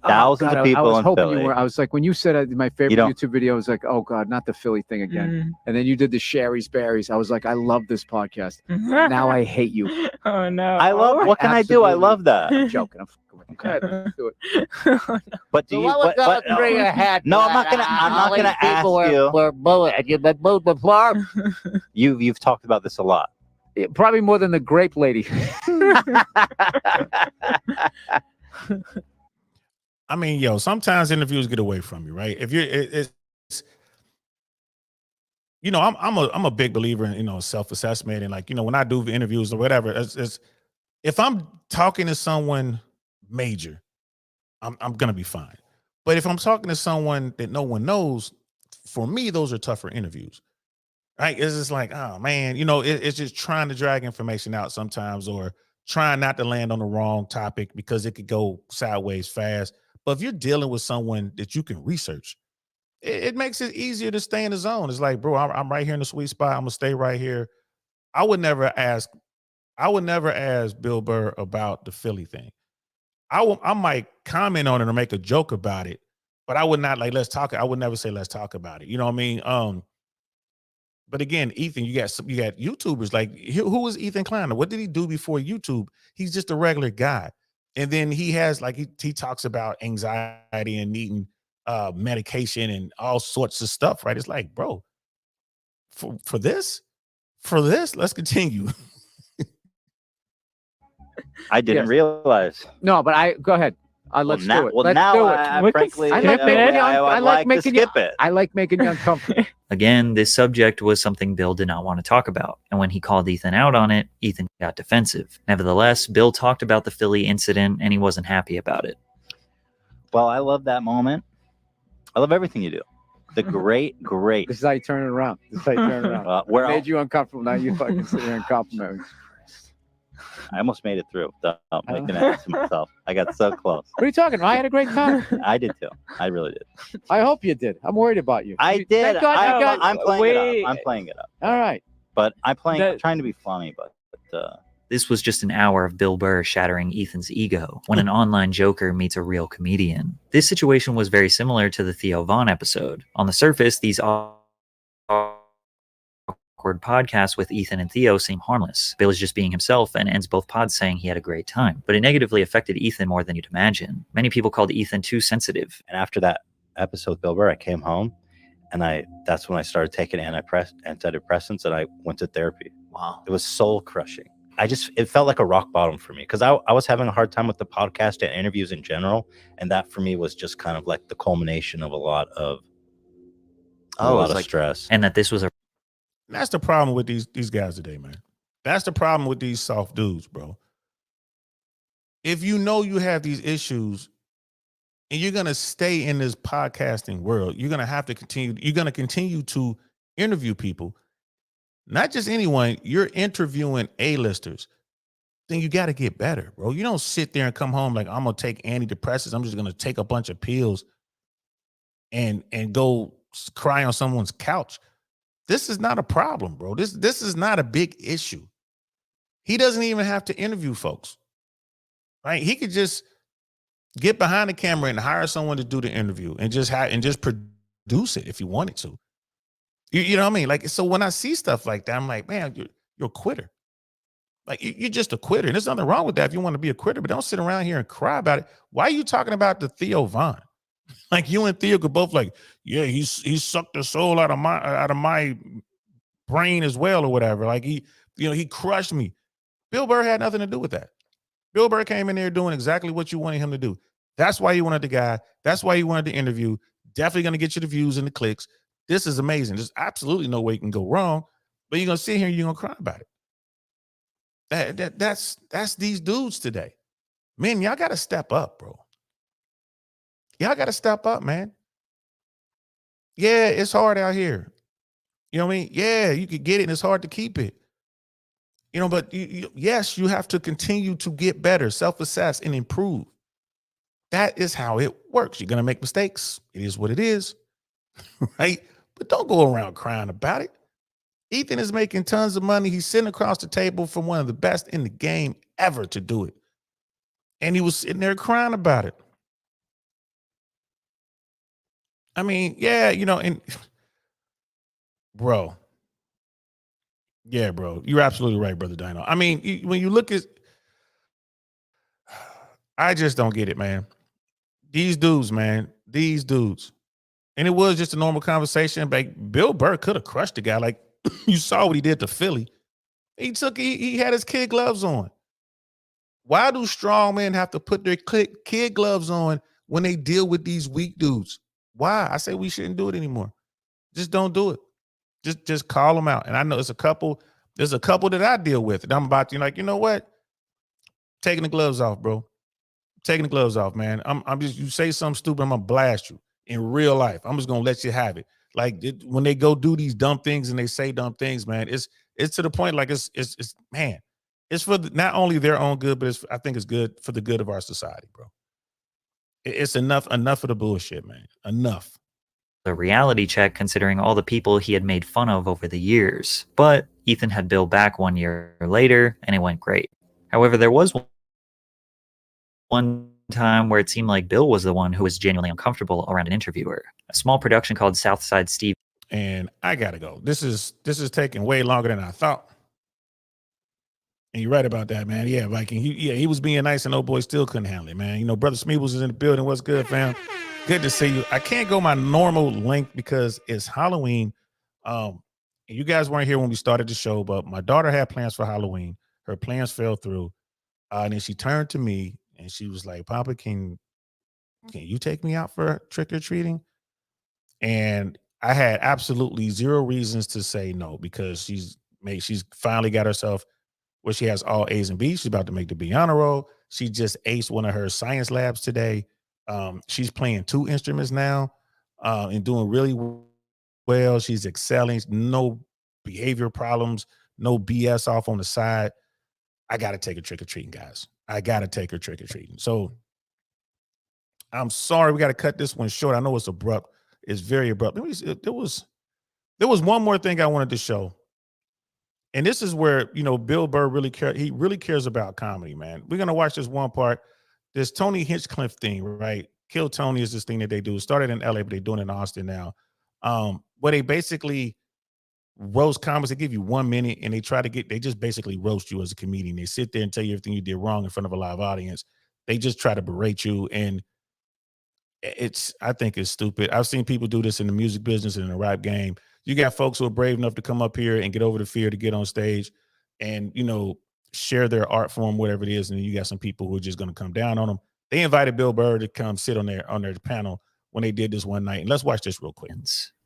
thousands God, of people I was in hoping Philly, you were. I was like, when you said my favorite You don't- YouTube video, I was like, oh God, not the Philly thing again. And then you did the Sherry's Berries. I was like, I love this podcast. Now I hate you. Oh no. I love. What can I do? I love that. I'm joking. I'm fucking with you. Go ahead, let's do it. But do you? But, no, I'm not gonna. I'm not gonna ask you. Were bullied. You've been bullied before. You've talked about this a lot. Yeah, probably more than the grape lady. I mean, yo, sometimes interviews get away from you, right? If you're, it's, you know, I'm a big believer in self-assessment, and like, when I do interviews or whatever, it's if I'm talking to someone major, I'm gonna be fine. But if I'm talking to someone that no one knows, for me, those are tougher interviews, right? It's just like, oh man, it's just trying to drag information out sometimes, or trying not to land on the wrong topic because it could go sideways fast. But if you're dealing with someone that you can research, it makes it easier to stay in the zone. It's like, bro, I'm right here in the sweet spot. I'm gonna stay right here. I would never ask Bill Burr about the Philly thing. I might comment on it or make a joke about it, but I would not like, let's talk. I would never say, let's talk about it. You know what I mean? But again, Ethan, you got YouTubers like, who was Ethan Kleiner? What did he do before YouTube? He's just a regular guy. And then he has like, he talks about anxiety and needing medication and all sorts of stuff, right? It's like, bro, for this, let's continue. I didn't realize. No, but go ahead. Let's do it. Let's now do it. I frankly, I like making you. skip it. I like making you uncomfortable. Again, this subject was something Bill did not want to talk about, and when he called Ethan out on it, Ethan got defensive. Nevertheless, Bill talked about the Philly incident, and he wasn't happy about it. Well, I love that moment. I love everything you do. The great. This is how you turn it around. Where made you uncomfortable. Now you fucking sit here and compliment me. I almost made it through without making an ass of myself. I got so close. What are you talking about? I had a great time. I did too. I really did. I hope you did. I'm worried about you. I did. Thank God you got- I'm playing it up. I'm playing it up. All right. But I'm trying to be funny, but This was just an hour of Bill Burr shattering Ethan's ego when an online joker meets a real comedian. This situation was very similar to the Theo Von episode. On the surface, these awkward podcasts with Ethan and Theo seem harmless. Bill is just being himself and ends both pods saying he had a great time. But it negatively affected Ethan more than you'd imagine. Many people called Ethan too sensitive. And after that episode with Bill Burr, I came home and that's when I started taking antidepressants and I went to therapy. Wow. It was soul crushing. It felt like a rock bottom for me because I was having a hard time with the podcast and interviews in general. And that for me was just kind of like the culmination of a lot of stress. And that this was That's the problem with these guys today, man. That's the problem with these soft dudes, bro. If you know you have these issues and you're going to stay in this podcasting world, you're going to have to continue to interview people, not just anyone. You're interviewing A-listers. Then you got to get better, bro. You don't sit there and come home like, I'm going to take antidepressants. I'm just going to take a bunch of pills and go cry on someone's couch. This is not a problem, bro. This is not a big issue. He doesn't even have to interview folks, right? He could just get behind the camera and hire someone to do the interview and just produce it if he wanted to. You know what I mean? Like, so when I see stuff like that, I'm like, man, you're a quitter. Like, you're just a quitter. And there's nothing wrong with that if you want to be a quitter, but don't sit around here and cry about it. Why are you talking about the Theo Von? Like, you and Theo could both like, yeah, he sucked the soul out of my brain as well, or whatever. Like, he crushed me. Bill Burr had nothing to do with that. Bill Burr came in there doing exactly what you wanted him to do. That's why you wanted the guy. That's why you wanted the interview. Definitely going to get you the views and the clicks. This is amazing. There's absolutely no way it can go wrong. But you're going to sit here and you're going to cry about it. That's these dudes today. Man, y'all got to step up, bro. Y'all got to step up, man. Yeah, it's hard out here. You know what I mean? Yeah, you could get it and it's hard to keep it. You know, but yes, you have to continue to get better, self-assess and improve. That is how it works. You're going to make mistakes. It is what it is, right? But don't go around crying about it. Ethan is making tons of money. He's sitting across the table from one of the best in the game ever to do it. And he was sitting there crying about it. I mean, yeah, you know, and bro, yeah, bro, you're absolutely right, brother Dino. I mean, when you look at, I just don't get it, man. These dudes, man, these dudes. And it was just a normal conversation. But Bill Burr could have crushed the guy. Like you saw what he did to Philly. He had his kid gloves on. Why do strong men have to put their kid gloves on when they deal with these weak dudes? Why? I say we shouldn't do it anymore. Just don't do it. Just call them out. And I know there's a couple that I deal with. And I'm about to, like, you know what? Taking the gloves off, bro. Taking the gloves off, man. I'm just, you say something stupid, I'm gonna blast you in real life. I'm just gonna let you have it. Like when they go do these dumb things and they say dumb things, man, it's to the point like it's man, it's for not only their own good, but I think it's good for the good of our society, bro. It's enough of the bullshit, man. Enough. A reality check considering all the people he had made fun of over the years. But Ethan had Bill back 1 year later, and it went great. However, there was one time where it seemed like Bill was the one who was genuinely uncomfortable around an interviewer. A small production called Southside Steve. And I gotta go. This is taking way longer than I thought. And you're right about that, man. Yeah, Viking. He was being nice, and old boy still couldn't handle it, man. You know, brother Smeebles is in the building. What's good, fam? Good to see you. I can't go my normal length because it's Halloween. You guys weren't here when we started the show, but my daughter had plans for Halloween. Her plans fell through, and then she turned to me and she was like, "Papa, can you take me out for trick or treating?" And I had absolutely zero reasons to say no because she's finally got herself where she has all A's and B's. She's about to make the B honor roll. She just aced one of her science labs today. She's playing 2 instruments now and doing really well. She's excelling. No behavior problems, no BS off on the side. I got to take her trick-or-treating, guys. I got to take her trick-or-treating. So I'm sorry. We got to cut this one short. I know it's abrupt. It's very abrupt. There was one more thing I wanted to show. And this is where, you know, Bill Burr he really cares about comedy, man. We're going to watch this one part. This Tony Hinchcliffe thing, right? Kill Tony is this thing that they do. It started in LA, but they're doing it in Austin now. Where they basically roast comics. They give you 1 minute and they just basically roast you as a comedian. They sit there and tell you everything you did wrong in front of a live audience. They just try to berate you. And I think it's stupid. I've seen people do this in the music business and in the rap game. You got folks who are brave enough to come up here and get over the fear to get on stage and, you know, share their art form, whatever it is. And then you got some people who are just going to come down on them. They invited Bill Burr to come sit on their panel when they did this one night. And let's watch this real quick.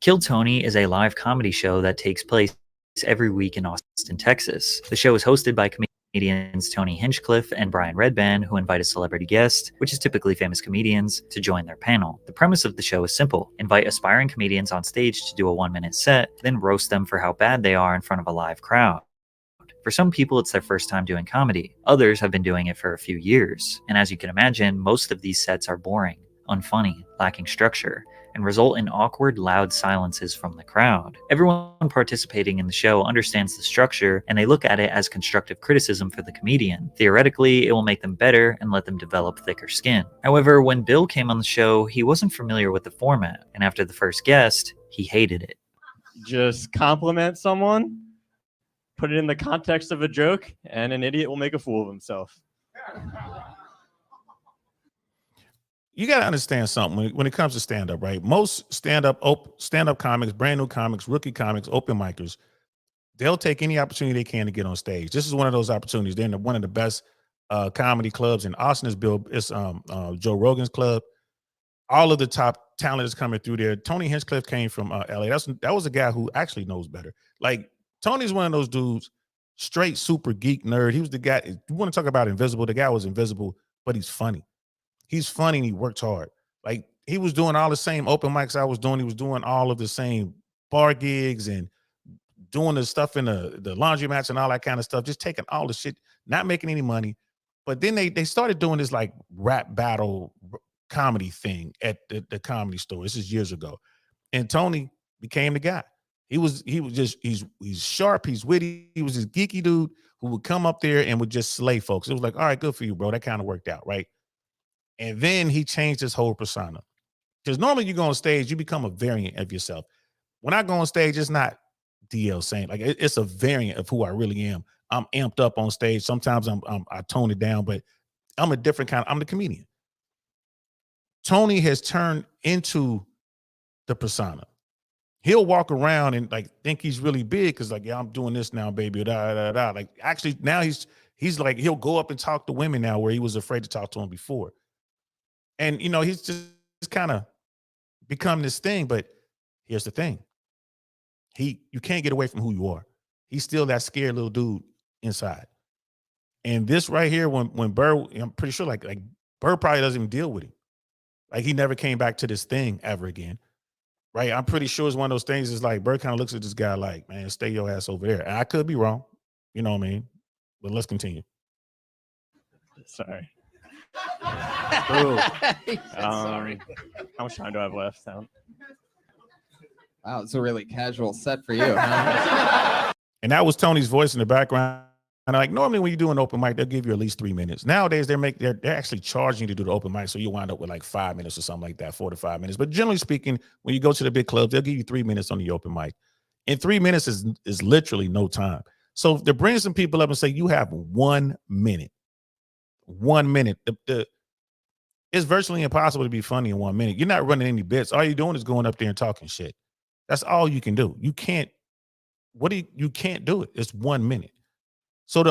Kill Tony is a live comedy show that takes place every week in Austin, Texas. The show is hosted by comedians Tony Hinchcliffe and Brian Redban, who invite a celebrity guest, which is typically famous comedians, to join their panel. The premise of the show is simple. Invite aspiring comedians on stage to do a 1-minute set, then roast them for how bad they are in front of a live crowd. For some people, it's their first time doing comedy. Others have been doing it for a few years. And as you can imagine, most of these sets are boring, unfunny, lacking structure, and result in awkward, loud silences from the crowd. Everyone participating in the show understands the structure, and they look at it as constructive criticism for the comedian. Theoretically, it will make them better and let them develop thicker skin. However, when Bill came on the show, he wasn't familiar with the format, and after the first guest, he hated it. Just compliment someone, put it in the context of a joke, and an idiot will make a fool of himself. You got to understand something when it comes to stand-up, right? Most stand-up comics, brand new comics, rookie comics, open micers, they'll take any opportunity they can to get on stage. This is one of those opportunities. They're in one of the best comedy clubs in Austin. It's Joe Rogan's club. All of the top talent is coming through there. Tony Hinchcliffe came from LA. That was a guy who actually knows better. Like, Tony's one of those dudes, straight super geek nerd. He was the guy. You want to talk about invisible? The guy was invisible, but he's funny. He's funny and he works hard. Like, he was doing all the same open mics I was doing. He was doing all of the same bar gigs and doing the stuff in the laundromats and all that kind of stuff, just taking all the shit, not making any money. But then they started doing this like rap battle comedy thing at the Comedy Store. This is years ago. And Tony became the guy. He's sharp, he's witty, he was this geeky dude who would come up there and would just slay folks. It was like, all right, good for you, bro. That kind of worked out, right? And then he changed his whole persona. Because normally you go on stage, you become a variant of yourself. When I go on stage, it's not DL saying, like, it's a variant of who I really am. I'm amped up on stage. Sometimes I tone it down, but I'm a different kind. I'm the comedian. Tony has turned into the persona. He'll walk around and like think he's really big because like, yeah, I'm doing this now, baby. Da, da, da. Like actually now he's like, he'll go up and talk to women now where he was afraid to talk to them before. And you know, he's just kind of become this thing. But here's the thing. You can't get away from who you are. He's still that scared little dude inside. And this right here, when Burr, I'm pretty sure like Burr probably doesn't even deal with him. Like he never came back to this thing ever again. Right. I'm pretty sure it's one of those things is like Burr kind of looks at this guy like, man, stay your ass over there. And I could be wrong. You know what I mean? But let's continue. Sorry. Sorry. How much time do I have left? Wow, it's a really casual set for you. Huh? And that was Tony's voice in the background. And like normally when you do an open mic, they'll give you at least 3 minutes. Nowadays they're actually charging you to do the open mic, so you wind up with like 5 minutes or something like that, 4 to 5 minutes. But generally speaking, when you go to the big clubs, they'll give you 3 minutes on the open mic. And 3 minutes is literally no time. So if they bring some people up and say you have 1 minute, 1 minute. It's virtually impossible to be funny in 1 minute. You're not running any bits. All you're doing is going up there and talking shit. That's all you can do. You can't. You can't do it. It's 1 minute. So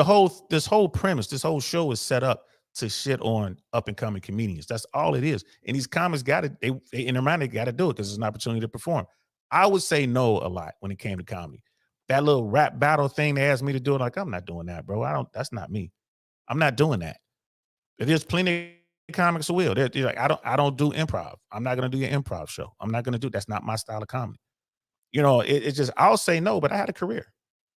this whole premise, this whole show is set up to shit on up and coming comedians. That's all it is. And these comics got to, they in their mind, they got to do it because it's an opportunity to perform. I would say no a lot when it came to comedy. That little rap battle thing they asked me to do, like, I'm not doing that, bro. That's not me. I'm not doing that. There's plenty of comics who will. They're like, I don't do improv. I'm not going to do your improv show. I'm not going to do, that's not my style of comedy. You know, it's just, I'll say no, but I had a career.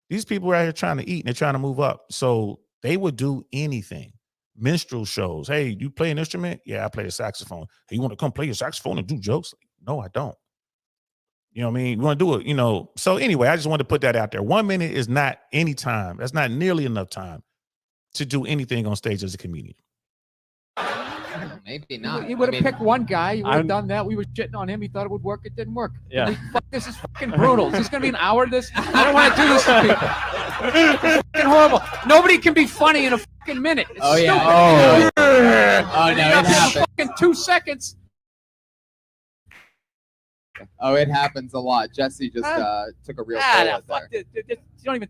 These people are out here trying to eat and they're trying to move up. So they would do anything. Minstrel shows. Hey, you play an instrument? Yeah, I play the saxophone. Hey, you want to come play your saxophone and do jokes? No, I don't. You know what I mean? You want to do it, you know. So anyway, I just wanted to put that out there. 1 minute is not any time. That's not nearly enough time to do anything on stage as a comedian. Maybe not. He would have picked one guy. He would have done that. We were shitting on him. He thought it would work. It didn't work. Yeah. Fuck, this is fucking brutal. Is this going to be an hour of this? I don't want to do this to people. It's fucking horrible. Nobody can be funny in a fucking minute. It's stupid. Yeah. Oh, no, it happens. Fucking 2 seconds. Oh, it happens a lot. Jesse just took a real bullet fuck there. this. You don't even.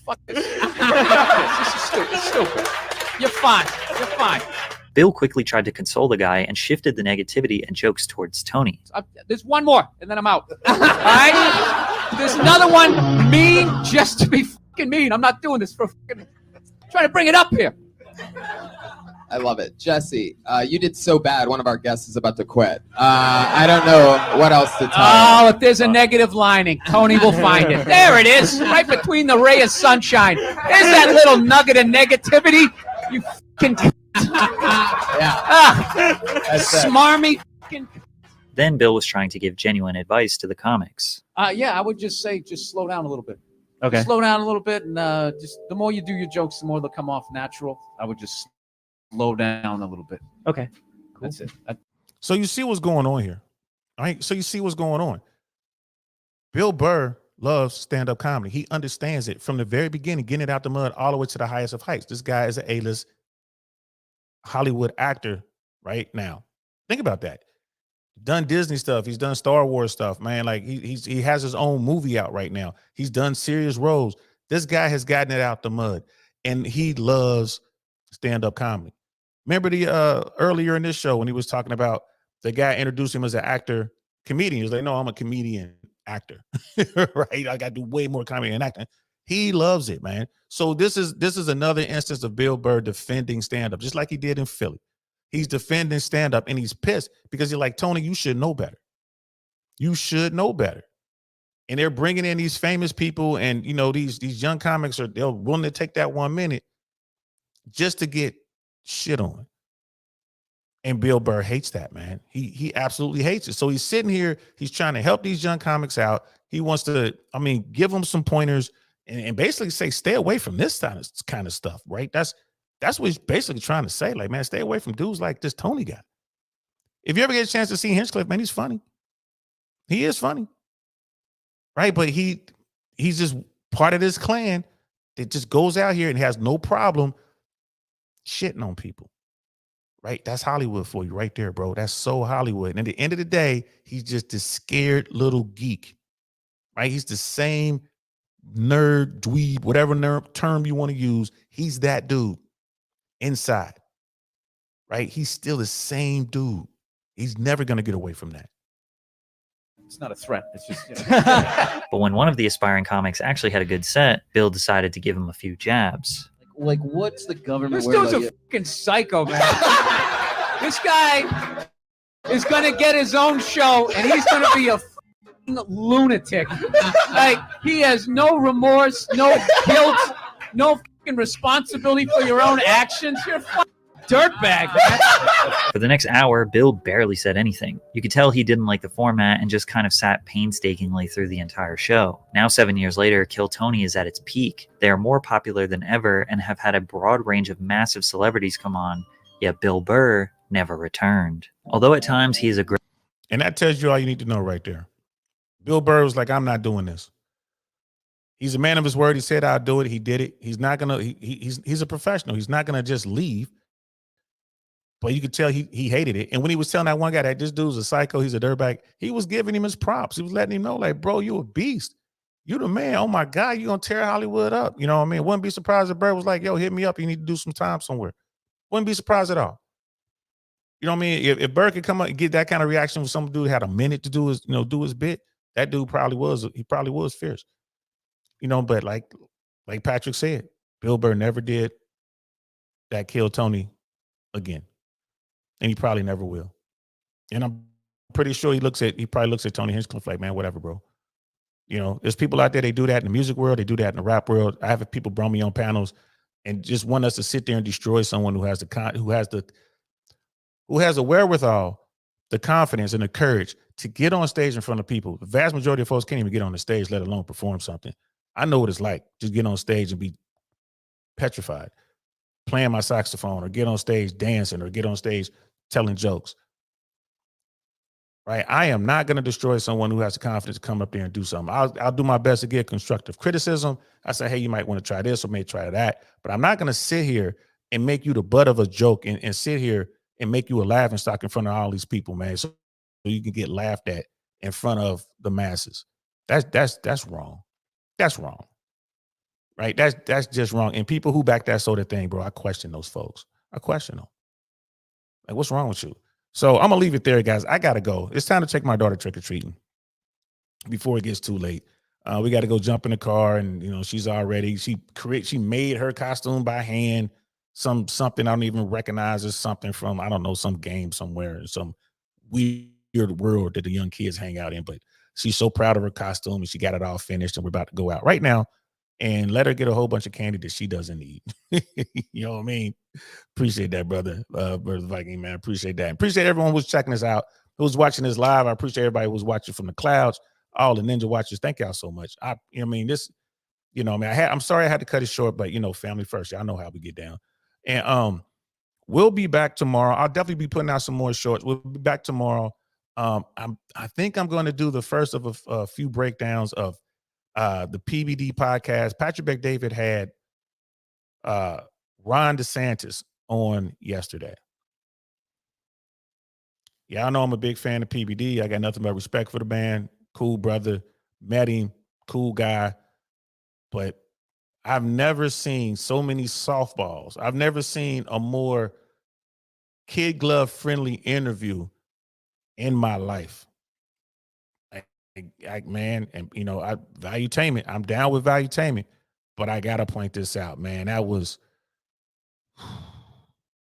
Fuck this. This is stupid. Stupid. You're fine. You're fine. Bill quickly tried to console the guy and shifted the negativity and jokes towards Tony. There's one more, and then I'm out. All right? There's another one, mean just to be fucking mean. I'm not doing this for fucking. Trying to bring it up here. I love it. Jesse, you did so bad. One of our guests is about to quit. I don't know what else to tell Oh, if there's a negative lining, Tony will find it. There it is, right between the ray of sunshine. There's that little nugget of negativity. You fucking. Smarmy. Then Bill was trying to give genuine advice to the comics. Yeah, I would just say, just slow down a little bit. Okay. Just slow down a little bit, and just the more you do your jokes, the more they'll come off natural. I would just slow down a little bit. Okay. Cool. That's it. So you see what's going on here. All right. So you see what's going on. Bill Burr loves stand-up comedy. He understands it from the very beginning, getting it out the mud all the way to the highest of heights. This guy is an A-list Hollywood actor right now. Think about that. Done Disney stuff. He's done Star Wars stuff, man. Like he has his own movie out right now. He's done serious roles. This guy has gotten it out the mud, and he loves stand-up comedy. Remember the earlier in this show when he was talking about the guy introduced him as an actor comedian. He was like, no, I'm a comedian actor. Right? I got to do way more comedy than acting. He loves it, man. So this is another instance of Bill Burr defending stand-up, just like he did in Philly. He's defending stand up and he's pissed because he's like, Tony, you should know better. You should know better. And they're bringing in these famous people, and these young comics they're willing to take that 1 minute just to get shit on. And Bill Burr hates that, man. He absolutely hates it. So he's sitting here, he's trying to help these young comics out. He wants to, give them some pointers and basically say, stay away from this kind of stuff, right? That's what he's basically trying to say. Like, man, stay away from dudes like this Tony guy. If you ever get a chance to see Hinchcliffe, man, he's funny. He is funny. Right? But he's just part of this clan that just goes out here and has no problem shitting on people. Right? That's Hollywood for you right there, bro. That's so Hollywood. And at the end of the day, he's just this scared little geek. Right? He's the same nerd, dweeb, whatever term you want to use. He's that dude inside. Right? He's still the same dude. He's never going to get away from that. It's not a threat. It's just. But when one of the aspiring comics actually had a good set, Bill decided to give him a few jabs. Like, what's the government? This dude's a fucking psycho, man. This guy is gonna get his own show, and he's gonna be a fucking lunatic. Like, he has no remorse, no guilt, no fucking responsibility for your own actions. You're a fucking dirtbag, man. For the next hour, Bill barely said anything. You could tell he didn't like the format and just kind of sat painstakingly through the entire show. Now, 7 years later, Kill Tony is at its peak. They are more popular than ever and have had a broad range of massive celebrities come on, yet Bill Burr never returned. Although at times he is a great... And that tells you all you need to know right there. Bill Burr was like, I'm not doing this. He's a man of his word. He said, I'll do it. He did it. He's not going to, he's a professional. He's not going to just leave. But you could tell he hated it. And when he was telling that one guy that this dude's a psycho, he's a dirtbag, he was giving him his props. He was letting him know, like, bro, you a beast. You the man. Oh, my God, you're going to tear Hollywood up. You know what I mean? Wouldn't be surprised if Bird was like, yo, hit me up. You need to do some time somewhere. Wouldn't be surprised at all. You know what I mean? If Bird could come up and get that kind of reaction when some dude had a minute to do his bit, that dude probably was fierce. But like Patrick said, Bill Burr never did that Kill Tony again. And he probably never will. And I'm pretty sure he probably looks at Tony Hinchcliffe like, man, whatever, bro. There's people out there, they do that in the music world, they do that in the rap world. I have people bring me on panels and just want us to sit there and destroy someone who has the wherewithal, the confidence and the courage to get on stage in front of people. The vast majority of folks can't even get on the stage, let alone perform something. I know what it's like. Just get on stage and be petrified, playing my saxophone, or get on stage dancing, or get on stage telling jokes. Right? I am not going to destroy someone who has the confidence to come up there and do something. I'll do my best to get constructive criticism. I say, hey, you might want to try this or may try that. But I'm not going to sit here and make you the butt of a joke and sit here and make you a laughing stock in front of all these people, man, so you can get laughed at in front of the masses. That's wrong. That's wrong. Right? That's just wrong. And people who back that sort of thing, bro, I question those folks. I question them. Like, what's wrong with you? So I'm gonna leave it there, guys. I gotta go. It's time to take my daughter trick-or-treating before it gets too late. We got to go jump in the car, and she's already she made her costume by hand. Something I don't even recognize as something from, I don't know, some game somewhere, some weird world that the young kids hang out in. But she's so proud of her costume, and she got it all finished, and we're about to go out right now and let her get a whole bunch of candy that she doesn't need. You know what I mean? Appreciate that, brother Viking, man. Appreciate that. Appreciate everyone who's checking us out, who's watching this live. I appreciate everybody who's watching from the clouds, all the Ninja Watchers. Thank y'all so much. I'm sorry I had to cut it short, but family first. Y'all know how we get down. And we'll be back tomorrow. I'll definitely be putting out some more shorts. We'll be back tomorrow. I think I'm going to do the first of a few breakdowns of the PBD podcast. Patrick Bet-David had Ron DeSantis on yesterday. Yeah, I know I'm a big fan of PBD. I got nothing but respect for the man. Cool brother. Met him. Cool guy. But I've never seen so many softballs. I've never seen a more kid glove friendly interview in my life. Man, and valuetainment. I'm down with valuetainment, but I gotta point this out, man.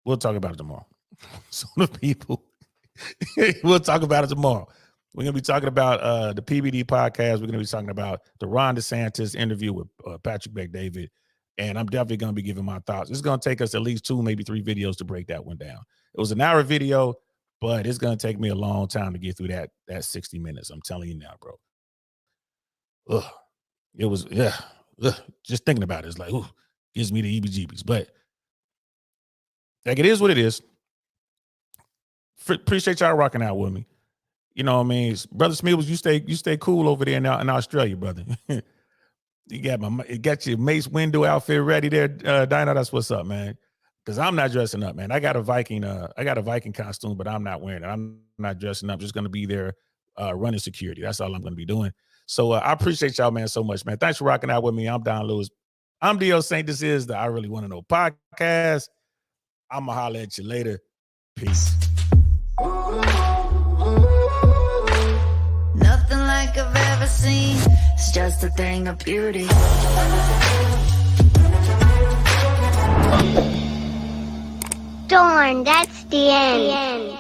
We'll talk about it tomorrow. So the people, we'll talk about it tomorrow. We're going to be talking about the PBD podcast. We're going to be talking about the Ron DeSantis interview with Patrick Bet-David. And I'm definitely going to be giving my thoughts. It's going to take us at least 2, maybe 3 videos to break that one down. It was an hour video, but it's going to take me a long time to get through that 60 minutes. I'm telling you now, bro. Ugh. It was, yeah. Ugh. Just thinking about it, it's like, ooh, gives me the EBGBs. But like, it is what it is. Appreciate y'all rocking out with me. You know what I mean? Brother Smills, you stay cool over there in Australia, brother. You got your Mace window outfit ready there, Dino. That's what's up, man. Because I'm not dressing up, man. I got a Viking costume, but I'm not wearing it. I'm not dressing up. Just gonna be there running security. That's all I'm gonna be doing. So I appreciate y'all, man, so much, man. Thanks for rocking out with me. I'm Don Lewis. I'm D.O. Saint. This is the I Really Want to Know podcast. I'm gonna holler at you later. Peace. Nothing like I've ever seen. It's just a thing of beauty. Darn, that's the end.